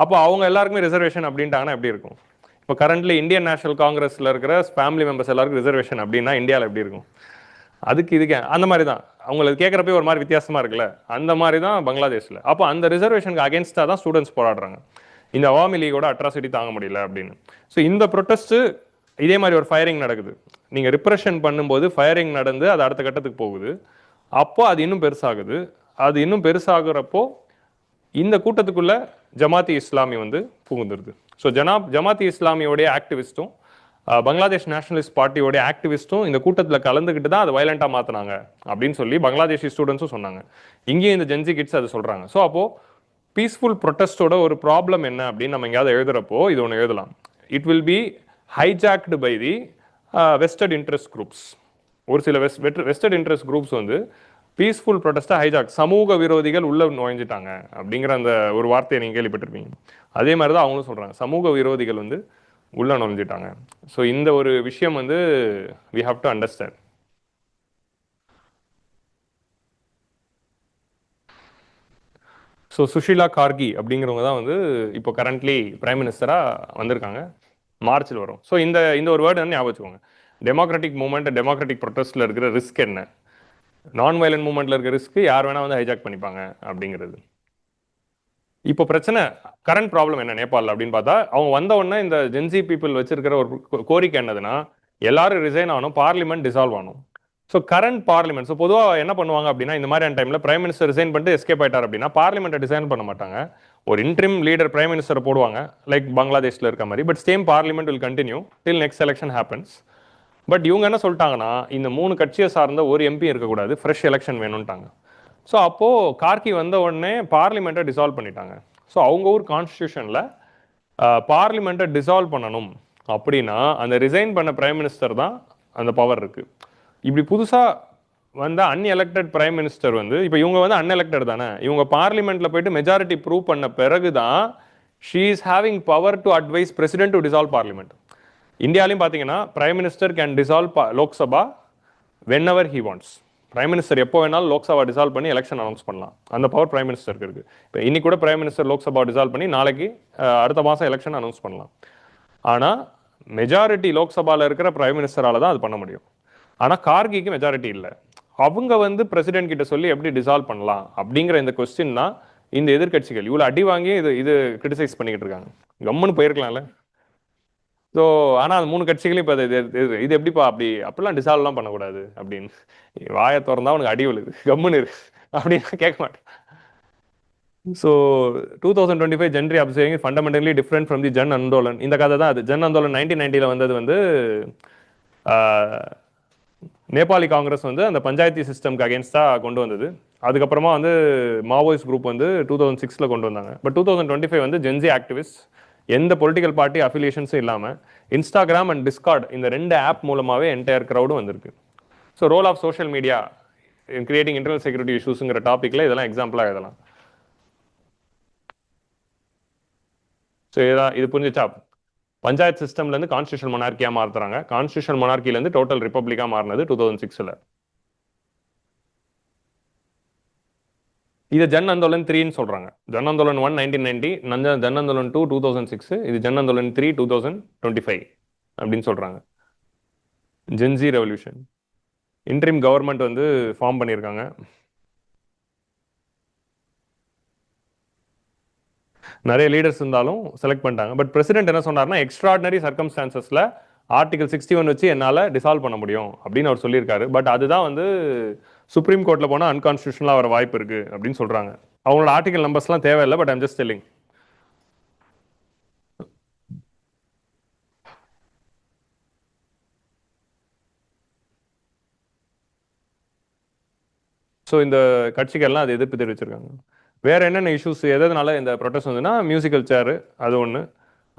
அப்போ அவங்க எல்லாருக்குமே ரிசர்வேஷன் அப்படின்ட்டாங்கன்னா எப்படி இருக்கும்? இப்போ கரண்ட்லி இந்தியன் நேஷனல் காங்கிரஸில் இருக்கிற ஃபேமிலி மெம்பர்ஸ் எல்லாருக்கும் ரிசர்வேஷன் அப்படின்னா இந்தியாவில் எப்படி இருக்கும்? அதுக்கு இதுக்கு அந்த மாதிரி தான் அவங்களுக்கு கேட்குறப்பே ஒரு மாதிரி வித்தியாசமாக இருக்குல்ல, அந்த மாதிரி தான் பங்களாதேஷில். அப்போ அந்த ரிசர்வேஷனுக்கு அகேன்ஸ்டாக தான் ஸ்டூடெண்ட்ஸ் போராடுறாங்க, இந்த அவாமி லீகோட அட்ராசிட்டி தாங்க முடியல அப்படின்னு. ஸோ இந்த ப்ரொட்டஸ்ட்டு இதே மாதிரி ஒரு ஃபயரிங் நடக்குது. நீங்கள் ரிப்ரெஷன் பண்ணும்போது ஃபயரிங் நடந்து அது அடுத்த கட்டத்துக்கு போகுது. அப்போ அது இன்னும் பெருசாகுது. அது இன்னும் பெருசாகிறப்போ இந்த கூட்டத்துக்குள்ள ஜமாத்தி இஸ்லாமி வந்து புகுந்துருது. ஸோ ஜமாத்தி இஸ்லாமியோடைய ஆக்டிவிஸ்ட்டும் பங்களாதேஷ் நேஷனலிஸ்ட் பார்ட்டியோடைய ஆக்டிவிஸ்ட்டும் இந்த கூட்டத்தில் கலந்துக்கிட்டு தான் அதை வயலண்டாக மாற்றினாங்க அப்படின்னு சொல்லி பங்களாதேஷி ஸ்டூடெண்ட்ஸும் சொன்னாங்க. இங்கேயும் இந்த ஜென்சி கிட்ஸ் அதை சொல்கிறாங்க. ஸோ அப்போது பீஸ்ஃபுல் ப்ரொட்டஸ்டோட ஒரு ப்ராப்ளம் என்ன அப்படின்னு நம்ம எங்கேயாவது எழுதுறப்போ இது ஒன்று எழுதலாம். It will be hijacked by the vested interest groups. ஒரு சில வெஸ்டட் இன்ட்ரெஸ்ட் குரூப்ஸ் வந்து பீஸ்ஃபுல் ப்ரொட்டஸ்ட்டை ஹைஜாக், சமூக விரோதிகள் உள்ள நுழைஞ்சிட்டாங்க அப்படிங்கிற அந்த ஒரு வார்த்தையை நீங்கள் கேள்விப்பட்டிருப்பீங்க. அதே மாதிரி தான் அவங்களும் சொல்கிறாங்க, சமூக விரோதிகள் வந்து உள்ள நுழைஞ்சிட்டாங்க. ஸோ இந்த ஒரு விஷயம் வந்து we have to understand. So Sushila Karki அப்படிங்கிறவங்க தான் வந்து இப்போ கரண்ட்லி பிரைம் மினிஸ்டராக வந்திருக்காங்க, மார்ச்சில் வரும். ஸோ இந்த ஒரு வேர்டு வந்து ஞாபகம் வச்சுக்கோங்க. டெமோக்ராட்டிக் மூவ்மெண்ட், டெமோக்ராட்டிக் ப்ரொட்டஸ்ட்டில் இருக்கிற ரிஸ்க் என்ன, நான் வயலண்ட் மூவ்மெண்ட்டில் இருக்கிற ரிஸ்க் யார் வேணால் வந்து ஹைஜாக் பண்ணிப்பாங்க அப்படிங்கிறது. இப்போ பிரச்சனை, கரண்ட் ப்ராப்ளம் என்ன நேபாளில் அப்படின்னு பார்த்தா, அவங்க வந்த உடனே இந்த ஜென்சி பீப்புள் வச்சிருக்கிற ஒரு கோரிக்கை என்னதுன்னா, எல்லாரும் ரிசைன் ஆகணும், பார்லிமெண்ட் டிசால்வ் ஆகணும். ஸோ கரண்ட் பார்லிமெண்ட், ஸோ பொதுவாக என்ன பண்ணுவாங்க அப்படின்னா, இந்த மாதிரியான டைமில் பிரைம் மினிஸ்டர் ரிசைன் பண்ணிட்டு எஸ்கேப் ஆயிட்டார் அப்படின்னா பார்லிமெண்ட்டை டிசைன் பண்ண மாட்டாங்க, ஒரு இன்ட்ரிம் லீடர் பிரைம் மினிஸ்டரை போடுவாங்க, லைக் பங்களாதேஷில் இருக்க மாதிரி. But same parliament will continue till next election happens. But இவங்க என்ன சொல்லிட்டாங்கன்னா, இந்த 3 கட்சியை சார்ந்த ஒரு எம்பி இருக்கக்கூடாது, ஃப்ரெஷ் எலெக்ஷன் வேணும்ட்டாங்க. ஸோ அப்போது கார்கி வந்த உடனே பார்லிமெண்ட்டை டிசால்வ் பண்ணிட்டாங்க. ஸோ அவங்க ஊர் கான்ஸ்டியூஷனில் பார்லிமெண்ட்டை டிசால்வ் பண்ணணும் அப்படின்னா அந்த ரிசைன் பண்ண பிரைம் மினிஸ்டர் தான் அந்த பவர் இருக்குது. இப்படி புதுசாக வந்த அன்எலெக்டட் பிரைம் மினிஸ்டர் வந்து, இப்போ இவங்க வந்து அன்எலெக்டட் தானே, இவங்க பார்லிமெண்ட்டில் போயிட்டு மெஜாரிட்டி ப்ரூவ் பண்ண பிறகு தான் she is having power to advise president to dissolve parliament. இந்தியாலையும் பார்த்தீங்கன்னா prime minister can dissolve Lok Sabha whenever he wants. Prime minister எப்போ வேணாலும் லோக்சபா டிசால்வ் பண்ணி எலெக்ஷன் அனௌன்ஸ் பண்ணலாம். அந்த பவர் பிரைம் மினிஸ்டருக்கு இருக்கு. இப்போ இன்னைக்கு கூட பிரைம் மினிஸ்டர் லோக்சபா டிசால்வ் பண்ணி நாளைக்கு அடுத்த மாதம் எலெக்ஷன் அனௌன்ஸ் பண்ணலாம். ஆனால் மெஜாரிட்டி லோக்சபாவில் இருக்கிற பிரைம் மினிஸ்டரால தான் அது பண்ண முடியும். ஆனால் கார்கிக்கு மெஜாரிட்டி இல்லை. அவங்க வந்து பிரசிடென்ட் கிட்ட சொல்லி எப்படி டிசால்வ் பண்ணலாம் அப்படிங்கிற இந்த கொஸ்டின் தான் இந்த எதிர்கட்சிகள் இவ்வளோ அடி வாங்கி இது கிரிட்டிசைஸ் பண்ணிக்கிட்டு இருக்காங்க. கம்முன்னு போயிருக்கலாம்ல. ஸோ ஆனால் அது 3 கட்சிகளையும் இப்போ இது எப்படிப்பா அப்படிலாம் டிசால்வ்லாம் பண்ணக்கூடாது அப்படின்னு வாயை திறந்தா உனக்கு அடி விழுது, கம்முன்னு இருக்கு அப்படின்னு கேட்க மாட்டேன். So 2025 Gen Z observing fundamentally different from the Jan Andolan. இந்த கதை தான் அது. ஜன் அந்தோலன் 1990 வந்தது வந்து நேபாளி காங்கிரஸ் வந்து அந்த பஞ்சாயத்து சிஸ்டம்க்கு அகேன்ஸ்டாக கொண்டு வந்தது. அதுக்கப்புறமா வந்து மாவோயிஸ்ட் குரூப் வந்து 2006 கொண்டு வந்தாங்க. பட் 2025 வந்து ஜென்சி ஆக்டிவிஸ்ட் எந்த பொலிட்டிக்கல் பார்ட்டி அஃபிலியேஷன்ஸும் இல்லாமல் இன்ஸ்டாகிராம் அண்ட் டிஸ்கார்ட் இந்த 2 ஆப் மூலமாகவே என்டையர் க்ரௌடும் வந்திருக்கு. So role of social media in creating internal security இஷ்யூஸுங்கிற டாப்பிக்கில் இதெல்லாம் எக்ஸாம்பிளாக எழுதலாம். ஸோ இது புரிஞ்சிச்சா? பஞ்சாயத்து சிஸ்டம்லேருந்து கான்ஸ்டியூஷன் மொனார்க்கியாக மாற்றுறாங்க. கான்ஸ்டியூஷன் மொனார்க்கிலேருந்து டோட்டல் ரிப்பப்ளிக்காக மாறினது 2006. இது ஜன் அந்தோலன் 3ன்னு சொல்கிறாங்க. ஜன் அந்தோலன் 1 1990, ஜன் அந்தோலன் 2 2006, இது ஜன் அந்தோலன் 3 2025 அப்படின்னு சொல்கிறாங்க. Gen Z revolution. இன்ட்ரீம் கவர்மெண்ட் வந்து ஃபார்ம் பண்ணியிருக்காங்க. நிறைய லீடர்ஸ் இருந்தாலும் செலக்ட் பண்ணிட்டாங்க. பட் பிரசிடென்ட் என்ன சொன்னார்னா, எக்ஸ்ட்ராடினரி சர்க்கம்ஸ்டான்சஸில் ஆர்டிகல் 61 வச்சு என்னால் டிசால்வ் பண்ண முடியும் அப்படின்னு அவர் சொல்லியிருக்காரு. பட் அதுதான் வந்து சுப்ரீம் கோர்ட்டில் போனால் அன்கான்ஸ்டியூஷனலாக வர வாய்ப்பு இருக்குது அப்படின்னு சொல்கிறாங்க. அவங்களோட ஆர்டிகல் நம்பர்ஸ்லாம் தேவையில்லை. But I'm just telling. So இந்த கட்சிகள்லாம் அது எதிர்ப்பு தெரிவிச்சிருக்காங்க. வேறு என்னென்ன இஷ்யூஸ் எதனால இந்த ப்ரொட்டஸ்ட் வந்துன்னா, மியூசிக்கல் சேரு அது ஒன்று.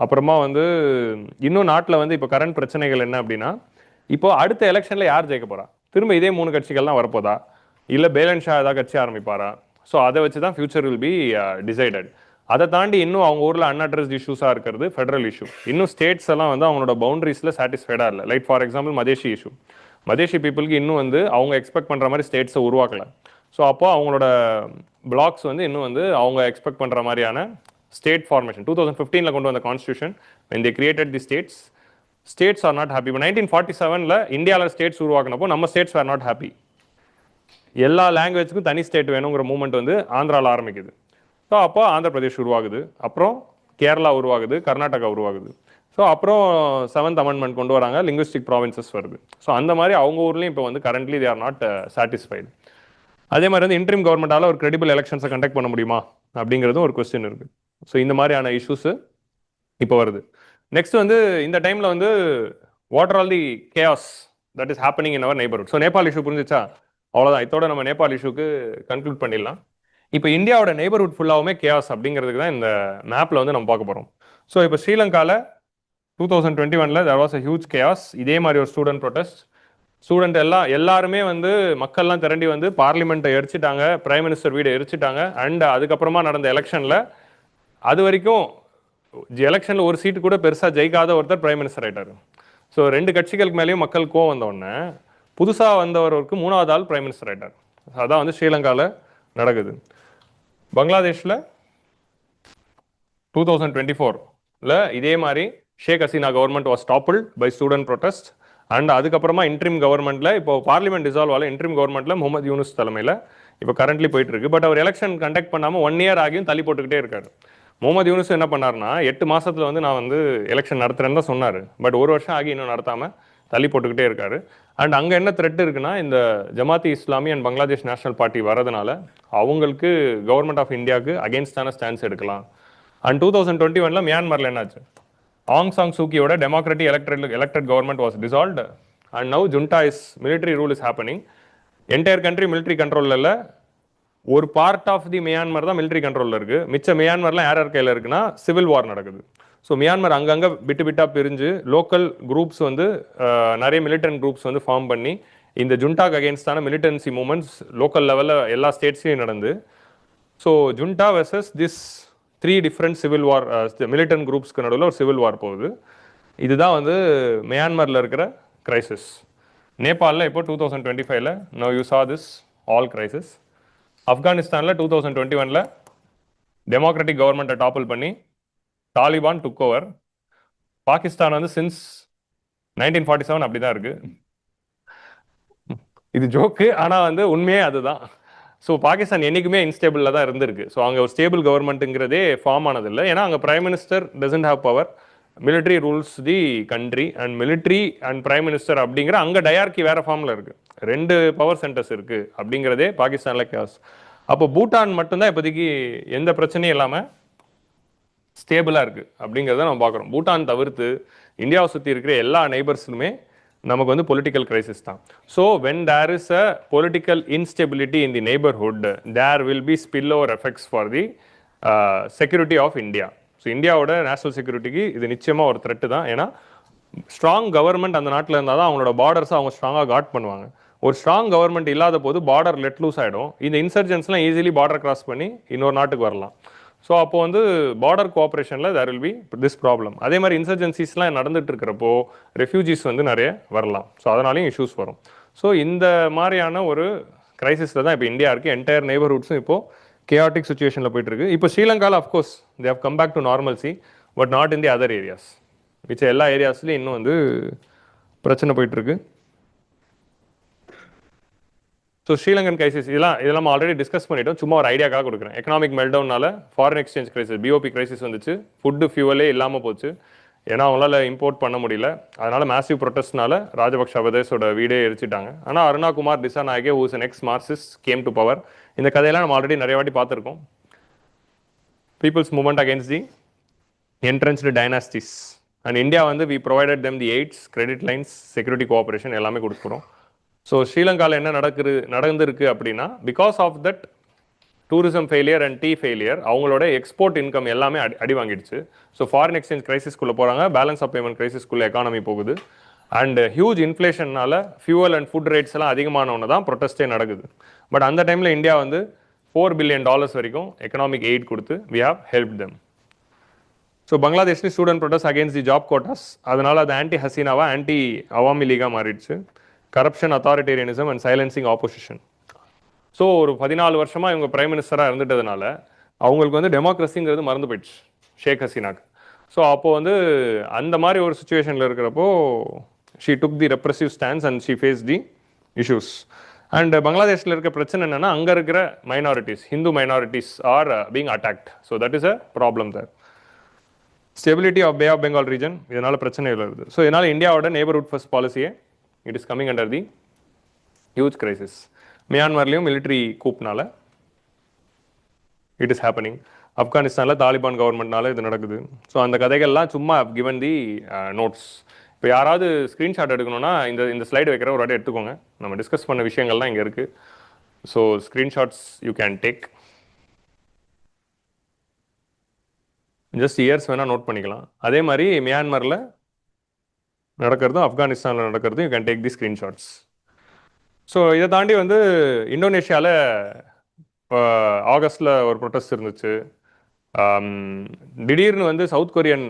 அப்புறமா வந்து இன்னும் நாட்டில் வந்து இப்போ கரண்ட் பிரச்சனைகள் என்ன அப்படின்னா, இப்போ அடுத்த எலெக்ஷனில் யார் ஜெயிக்க போகிறா? திரும்ப இதே 3 கட்சிகள்லாம் வரப்போதா, இல்லை பேலன் ஷா ஏதாவது கட்சி ஆரம்பிப்பாரா? ஸோ அதை வச்சு தான் ஃபியூச்சர் வில் பி டிசைடட். அதை தாண்டி இன்னும் அவங்க ஊரில் அன்அட்ரஸ்ட் இஷ்யூஸாக இருக்கிறது ஃபெடரல் இஷ்யூ. இன்னும் ஸ்டேட்ஸ் எல்லாம் வந்து அவங்களோட பவுண்டரிஸில் சாட்டிஸ்ஃபைடாக இல்லை. Like for example Madheshi issue. Madheshi பீப்புளுக்கு இன்னும் வந்து அவங்க எக்ஸ்பெக்ட் பண்ணுற மாதிரி ஸ்டேட்ஸை உருவாக்கலை. ஸோ அப்போ அவங்களோட பிளாக்ஸ் வந்து இன்னும் வந்து அவங்க எக்ஸ்பெக்ட் பண்ணுற மாதிரியான ஸ்டேட் ஃபார்மேஷன் 2015 கொண்டு வந்த constitution when they created the states are not happy. இப்போ 1947 இந்தியாவில் ஸ்டேட்ஸ் உருவாக்கினப்போ நம்ம ஸ்டேட்ஸ் வேர் நாட் ஹாப்பி. எல்லா லாங்குவேஜுக்கும் தனி ஸ்டேட் வேணுங்கிற மூவ்மெண்ட் வந்து ஆந்திராவில் ஆரம்பிக்குது. ஸோ அப்போ ஆந்திர பிரதேஷ் உருவாகுது, அப்புறம் கேரளா உருவாகுது, கர்நாடகா உருவாகுது. ஸோ அப்புறம் 7th அமெண்ட்மெண்ட் கொண்டு வராங்க, லிங்குவிஸ்டிக் ப்ராவின்சஸ் வருது. ஸோ அந்த மாதிரி அவங்க ஊர்லேயும் இப்போ வந்து currently they are not satisfied. அதே மாதிரி வந்து இன்ட்ரீம் கவர்மெண்டால் ஒரு கிரெடிபிள் எலெக்ஷன்ஸை கண்டக்ட் பண்ண முடியுமா அப்படிங்கிறதும் ஒரு கொஸ்டின் இருக்குது. ஸோ இந்த மாதிரியான இஷ்யூஸு இப்போ வருது. நெக்ஸ்ட் வந்து இந்த டைமில் வந்து what all the chaos that is happening in our neighbourhood. So Nepal issue புரிஞ்சிச்சா? அவ்வளோதான். இதோட நம்ம நேபாள் இஷ்யூக்கு கன்க்ளூட் பண்ணிடலாம். இப்போ இந்தியாவோட நெய்பர்ஹுட் ஃபுல்லாகவுமே கேஆஸ் அப்படிங்கிறதுக்கு தான் இந்த மேப்பில் வந்து நம்ம பார்க்க போகிறோம். ஸோ இப்போ ஸ்ரீலங்காவில் 2021 there was a huge chaos. இதே மாதிரி ஒரு ஸ்டூடெண்ட் ப்ரொட்டஸ்ட். ஸ்டூடெண்ட் எல்லாருமே வந்து மக்கள்லாம் திரண்டி வந்து பார்லிமெண்ட்டை எரிச்சிட்டாங்க, பிரைம் மினிஸ்டர் வீடை எரிச்சிட்டாங்க. அண்ட் அதுக்கப்புறமா நடந்த எலெக்ஷனில் அது வரைக்கும் எலெக்ஷனில் ஒரு சீட்டு கூட பெருசாக ஜெயிக்காத ஒருத்தர் பிரைம் மினிஸ்டர் ஆகிட்டார். ஸோ 2 கட்சிகளுக்கு மேலேயும் மக்கள் கோவம் வந்தோடனே புதுசாக வந்தவருக்கு 3வது ஆள் பிரைம் மினிஸ்டர் ஆகிட்டார். அதான் வந்து ஸ்ரீலங்காவில் நடக்குது. பங்களாதேஷில் 2024 இதே மாதிரி Sheikh Hasina government was toppled by student protest. And அதுக்கப்புறமா இன்ட்ரீம் கவர்மெண்ட்டில் இப்போ பார்லிமெண்ட் டிசால்வ் ஆகல, இன்ட்ரீம் கவர்மெண்ட்டில் முகமது யூனுஸ் தலைமையில் இப்போ கரண்ட்லி போயிட்டு இருக்கு. பட் அவர் எலெக்ஷன் கண்டக்ட் பண்ணாமல் 1 இயர் ஆகியும் தள்ளி போட்டுக்கிட்டே இருக்காரு. முகமது யூனுஸ் என்ன பண்ணார்னா, 8 மாசத்துல வந்து நான் வந்து எலெக்ஷன் நடத்துறேன்னு தான் சொன்னார். பட் 1 வருஷம் ஆகி இன்னும் நடத்தாமல் தள்ளி போட்டுக்கிட்டே இருக்காரு. அண்ட் அங்கே என்ன த்ரெட் இருக்குன்னா, இந்த Jamaati Islami and Bangladesh national party வரதுனால அவங்களுக்கு கவர்மெண்ட் ஆஃப் இந்தியாவுக்கு அகேன்ஸ்டான ஸ்டான்ஸ் எடுக்கலாம். அண்ட் 2021 மியான்மரில் என்னாச்சு? ஆங் சாங் சூக்கியோட democratic elected government was dissolved. And now junta military rule is happening. Entire country military கண்ட்ரோலில் இல்லை. ஒரு பார்ட் ஆஃப் தி மியான்மர் தான் மிலிட்டரி கண்ட்ரோலில் இருக்குது. மிச்ச மியான்மர்லாம் யார் கையில் இருக்குன்னா சிவில் வார் நடக்குது. ஸோ மியான்மர் அங்கங்கே விட்டு பிரிஞ்சு லோக்கல் குரூப்ஸ் வந்து நிறைய மிலிட்டன்ட் குரூப்ஸ் வந்து ஃபார்ம் பண்ணி இந்த ஜுண்டாக்கு அகேன்ஸ்டான மிலிட்டன்சி மூமெண்ட்ஸ் லோக்கல் லெவலில் எல்லா ஸ்டேட்ஸ்லையும் நடந்து. So junta versus this 3 different civil war militant குரூப்ஸ்க்கு நடுவில் ஒரு சிவில் வார் போகுது. இதுதான் வந்து மியான்மரில் இருக்கிற கிரைசிஸ். நேபாளில் இப்போ 2025 no you saw this all crisis. ஆப்கானிஸ்தானில் 2021 டெமோக்ராட்டிக் கவர்மெண்ட்டை டாப்பிள் பண்ணி தாலிபான் டுக் ஓவர். பாகிஸ்தான் வந்து சின்ஸ் 1947 அப்படி தான் இருக்கு. இது ஜோக்கு, ஆனால் வந்து உண்மையே அதுதான். ஸோ பாகிஸ்தான் என்றைக்குமே இன்ஸ்டேபிளில் தான் இருந்திருக்கு. ஸோ அங்கே ஒரு ஸ்டேபிள் கவர்மெண்ட்டுங்கிறதே ஃபார்ம் ஆனதில்லை. ஏன்னா அங்கே prime minister doesn't have power, military rules the country, and military and prime minister அப்படிங்கிற அங்கே டயார்கி வேற ஃபார்மில் இருக்குது. 2 பவர் சென்டர்ஸ் இருக்குது அப்படிங்கிறதே பாகிஸ்தானில் கேஸ். அப்போ பூட்டான் மட்டும்தான் இப்போதைக்கு எந்த பிரச்சனையும் இல்லாமல் ஸ்டேபிளாக இருக்குது அப்படிங்கிறத நம்ம பார்க்குறோம். பூட்டான் தவிர்த்து இந்தியாவை சுற்றி இருக்கிற எல்லா நெய்பர்ஸுமே நமக்கு வந்து பொலிட்டிக்கல் கிரைசிஸ் தான். So when there is a political instability in the neighbourhood, there will be spill over effects for the security of India. So இந்தியாவோட நேஷனல் செக்யூரிட்டிக்கு இது நிச்சயமாக ஒரு த்ரெட்டு தான். ஏன்னா ஸ்ட்ராங் கவர்மெண்ட் அந்த நாட்டில் இருந்தால் தான் அவங்களோட பார்டர்ஸை அவங்க ஸ்ட்ராங்காக காட் பண்ணுவாங்க. ஒரு ஸ்ட்ராங் கவர்மெண்ட் இல்லாத போது பார்டர் லெட் லூஸ் ஆகிடும். இந்த இன்சர்ஜென்ஸ்லாம் ஈஸிலி பார்டர் கிராஸ் பண்ணி இன்னொரு நாட்டுக்கு வரலாம். ஸோ அப்போ வந்து பார்டர் கோஆப்ரேஷனில் there will be this problem. அதே மாதிரி இன்சர்ஜென்சிஸ்லாம் நடந்துட்டு இருக்கிறப்போ ரெஃப்யூஜிஸ் வந்து நிறைய வரலாம். ஸோ அதனாலையும் இஷ்யூஸ் வரும். ஸோ இந்த மாதிரியான ஒரு கிரைசிஸில் தான் இப்போ இந்தியா இருக்குது. என்டையர் நெய்பர்ஹுட்ஸும் இப்போது கேஆட்டிக் சுச்சுவேஷனில் போயிட்டு இருக்கு. இப்போ ஸ்ரீலங்காவில் of course they have come back to normalcy, but not in the other areas. மிச்ச எல்லா ஏரியாஸ்லையும் இன்னும் வந்து பிரச்சனை போயிட்டு இருக்கு. ஸோ ஸ்ரீலங்கன் கிரைசிஸ் இதெல்லாம் நம்ம ஆல்ரெடி டிஸ்கஸ் பண்ணிட்டோம். சும்மா ஒரு ஐடியாக்காக கொடுக்குறேன். எக்கனாமிக் மெல்டவுனால foreign exchange crisis, BOP crisis வந்துச்சு. ஃபுட்டு ஃபியூவலே இல்லாமல் போச்சு. ஏன்னா அவங்களால இம்போர்ட் பண்ண முடியல. அதனால மேசிவ் ப்ரொட்டஸ்ட்னால ராஜபக்ஷ பிரதேசோட வீடே எரிச்சிட்டாங்க. ஆனால் Arunakumar Dissanayake who's an ex Marxist came to power. இந்த கதையெல்லாம் நம்ம ஆல்ரெடி நிறைய வாட்டி பார்த்துருக்கோம். People's movement against the entrenched dynasties. And India வந்து we provided them the aids, credit lines, security cooperation எல்லாமே கொடுக்குறோம். ஸோ ஸ்ரீலங்காவில் என்ன நடந்திருக்கு அப்படின்னா, because of that tourism failure and tea failure அவங்களோட எக்ஸ்போர்ட் இன்கம் எல்லாமே அடி வாங்கிடுச்சு. ஸோ ஃபாரின் எக்ஸ்சேஞ்ச் கிரைசிஸ்குள்ளே போகிறாங்க, பேலன்ஸ் ஆஃப் பேமெண்ட் கிரைசிஸ்குள்ளே எக்கானமி போகுது. அண்ட் ஹியூஜ் இன்ஃப்ளேஷனால ஃபியூவல் அண்ட் ஃபுட் ரேட்ஸ் எல்லாம் அதிகமானவொன்னு தான் ப்ரொட்டஸ்டே நடக்குது. பட் அந்த டைமில் இந்தியா வந்து $4 billion வரைக்கும் எக்கனாமிக் எய்ட் கொடுத்து we have help them. So பங்களாதேஷ்லேயும் student protest against the job quotas. அதனால் அது ஆன்டி ஹசீனாவா ஆன்டி அவாமி லீகாக மாறிடுச்சு. Corruption, authoritarianism and silencing opposition. So ஒரு 14 வருஷமாக இவங்க பிரைம் மினிஸ்டராக இருந்துட்டதுனால அவங்களுக்கு வந்து டெமோக்ரஸிங்கிறது மறந்து போயிடுச்சு ஷேக் ஹசீனாக்கு. ஸோ அப்போது வந்து அந்த மாதிரி ஒரு சுச்சுவேஷனில் இருக்கிறப்போ she took the repressive stands and she face the issues. And பங்களாதேஷில் இருக்க பிரச்சனை என்னென்னா, அங்கே இருக்கிற minorities, Hindu minorities are being attacked. So that is a problem there. Stability of Bay of Bengal region இதனால் பிரச்சனைகள் வருது. ஸோ இதனால் இந்தியாவோட நெய்பர்ஹுட் ஃபர்ஸ்ட் பாலிசியே it is coming under the huge crisis. மியான்மர்லேயும் மிலிட்ரி கூப்னால இட் இஸ் ஹேப்பனிங். ஆப்கானிஸ்தானில் Taliban கவர்மெண்ட்னால இது நடக்குது. ஸோ அந்த கதைகள்லாம் சும்மா கிவன் தி நோட்ஸ். இப்போ யாராவது ஸ்க்ரீன்ஷாட் எடுக்கணும்னா இந்த ஸ்லைடு வைக்கிற ஒரு வாட்டி எடுத்துக்கோங்க. நம்ம டிஸ்கஸ் பண்ண விஷயங்கள்லாம் இங்கே இருக்குது. So screenshots you can take. Just years வேணால் நோட் பண்ணிக்கலாம். அதே மாதிரி மியான்மரில் நடக்கிறதும் ஆப்கானிஸ்தானில் நடக்கிறதும் you can take the screenshots. So இதை தாண்டி வந்து இந்தோனேஷியாவில் இப்போ ஆகஸ்டில் ஒரு ப்ரொட்டஸ்ட் இருந்துச்சு. திடீர்னு வந்து சவுத் கொரியன்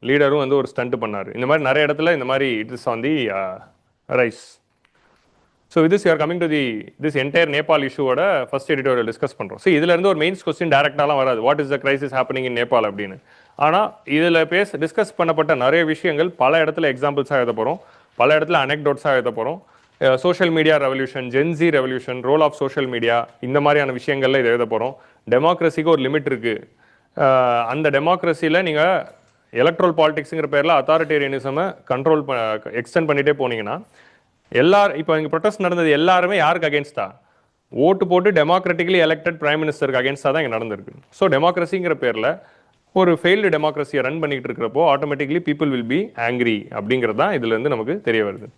லீடரும் வந்து ஒரு ஸ்டண்ட் பண்ணார். இந்த மாதிரி நிறைய இடத்துல இந்த மாதிரி it is on the rise. So this you are coming to this entire Nepal இஷ்யூவோட ஃபர்ஸ்ட் எடிட்டோரியல் டிஸ்கஸ் பண்ணுறோம். ஸோ இதுலேருந்து ஒரு மெயின்ஸ் கொஸ்டின் டேரெக்டாலாம் வராது, what is the crisis happening in Nepal அப்படின்னு. ஆனால் இதில் டிஸ்கஸ் பண்ணப்பட்ட நிறைய விஷயங்கள் பல இடத்துல எக்ஸாம்பிள்ஸாக எழுத போகிறோம், பல இடத்துல அனெக்டோட்ஸாக எழுத போகிறோம். Social media revolution, Gen Z revolution, role of social media, இந்த மாதிரியான விஷயங்கள்ல இதை எழுத போகிறோம். டெமோக்ரஸிக்கு ஒரு லிமிட் இருக்குது. அந்த டெமோக்ரஸியில் நீங்கள் எலக்ட்ரல் பாலிடிக்ஸுங்கிற பேரில் அத்தாரிட்டேரியனிசமை கண்ட்ரோல் எக்ஸ்டெண்ட் பண்ணிகிட்டே போனீங்கன்னா இப்போ இங்கே ப்ரொட்டஸ்ட் நடந்தது எல்லாருமே யாருக்கு அகேன்ஸ்டா? ஓட்டு போட்டு டெமோக்ராட்டிக்கலி எலெக்டட் பிரைம் மினிஸ்டருக்கு அகேன்ஸ்டாக தான் இங்கே நடந்திருக்கு. ஸோ டெமோக்ரஸிங்கிற பேரில் ஒரு ஃபெயில்டு டெமோக்ரஸியை ரன் பண்ணிக்கிட்டு இருக்கிறப்போ automatically people will be angry அப்படிங்கிறது தான் இதுலேருந்து நமக்கு தெரிய வருது.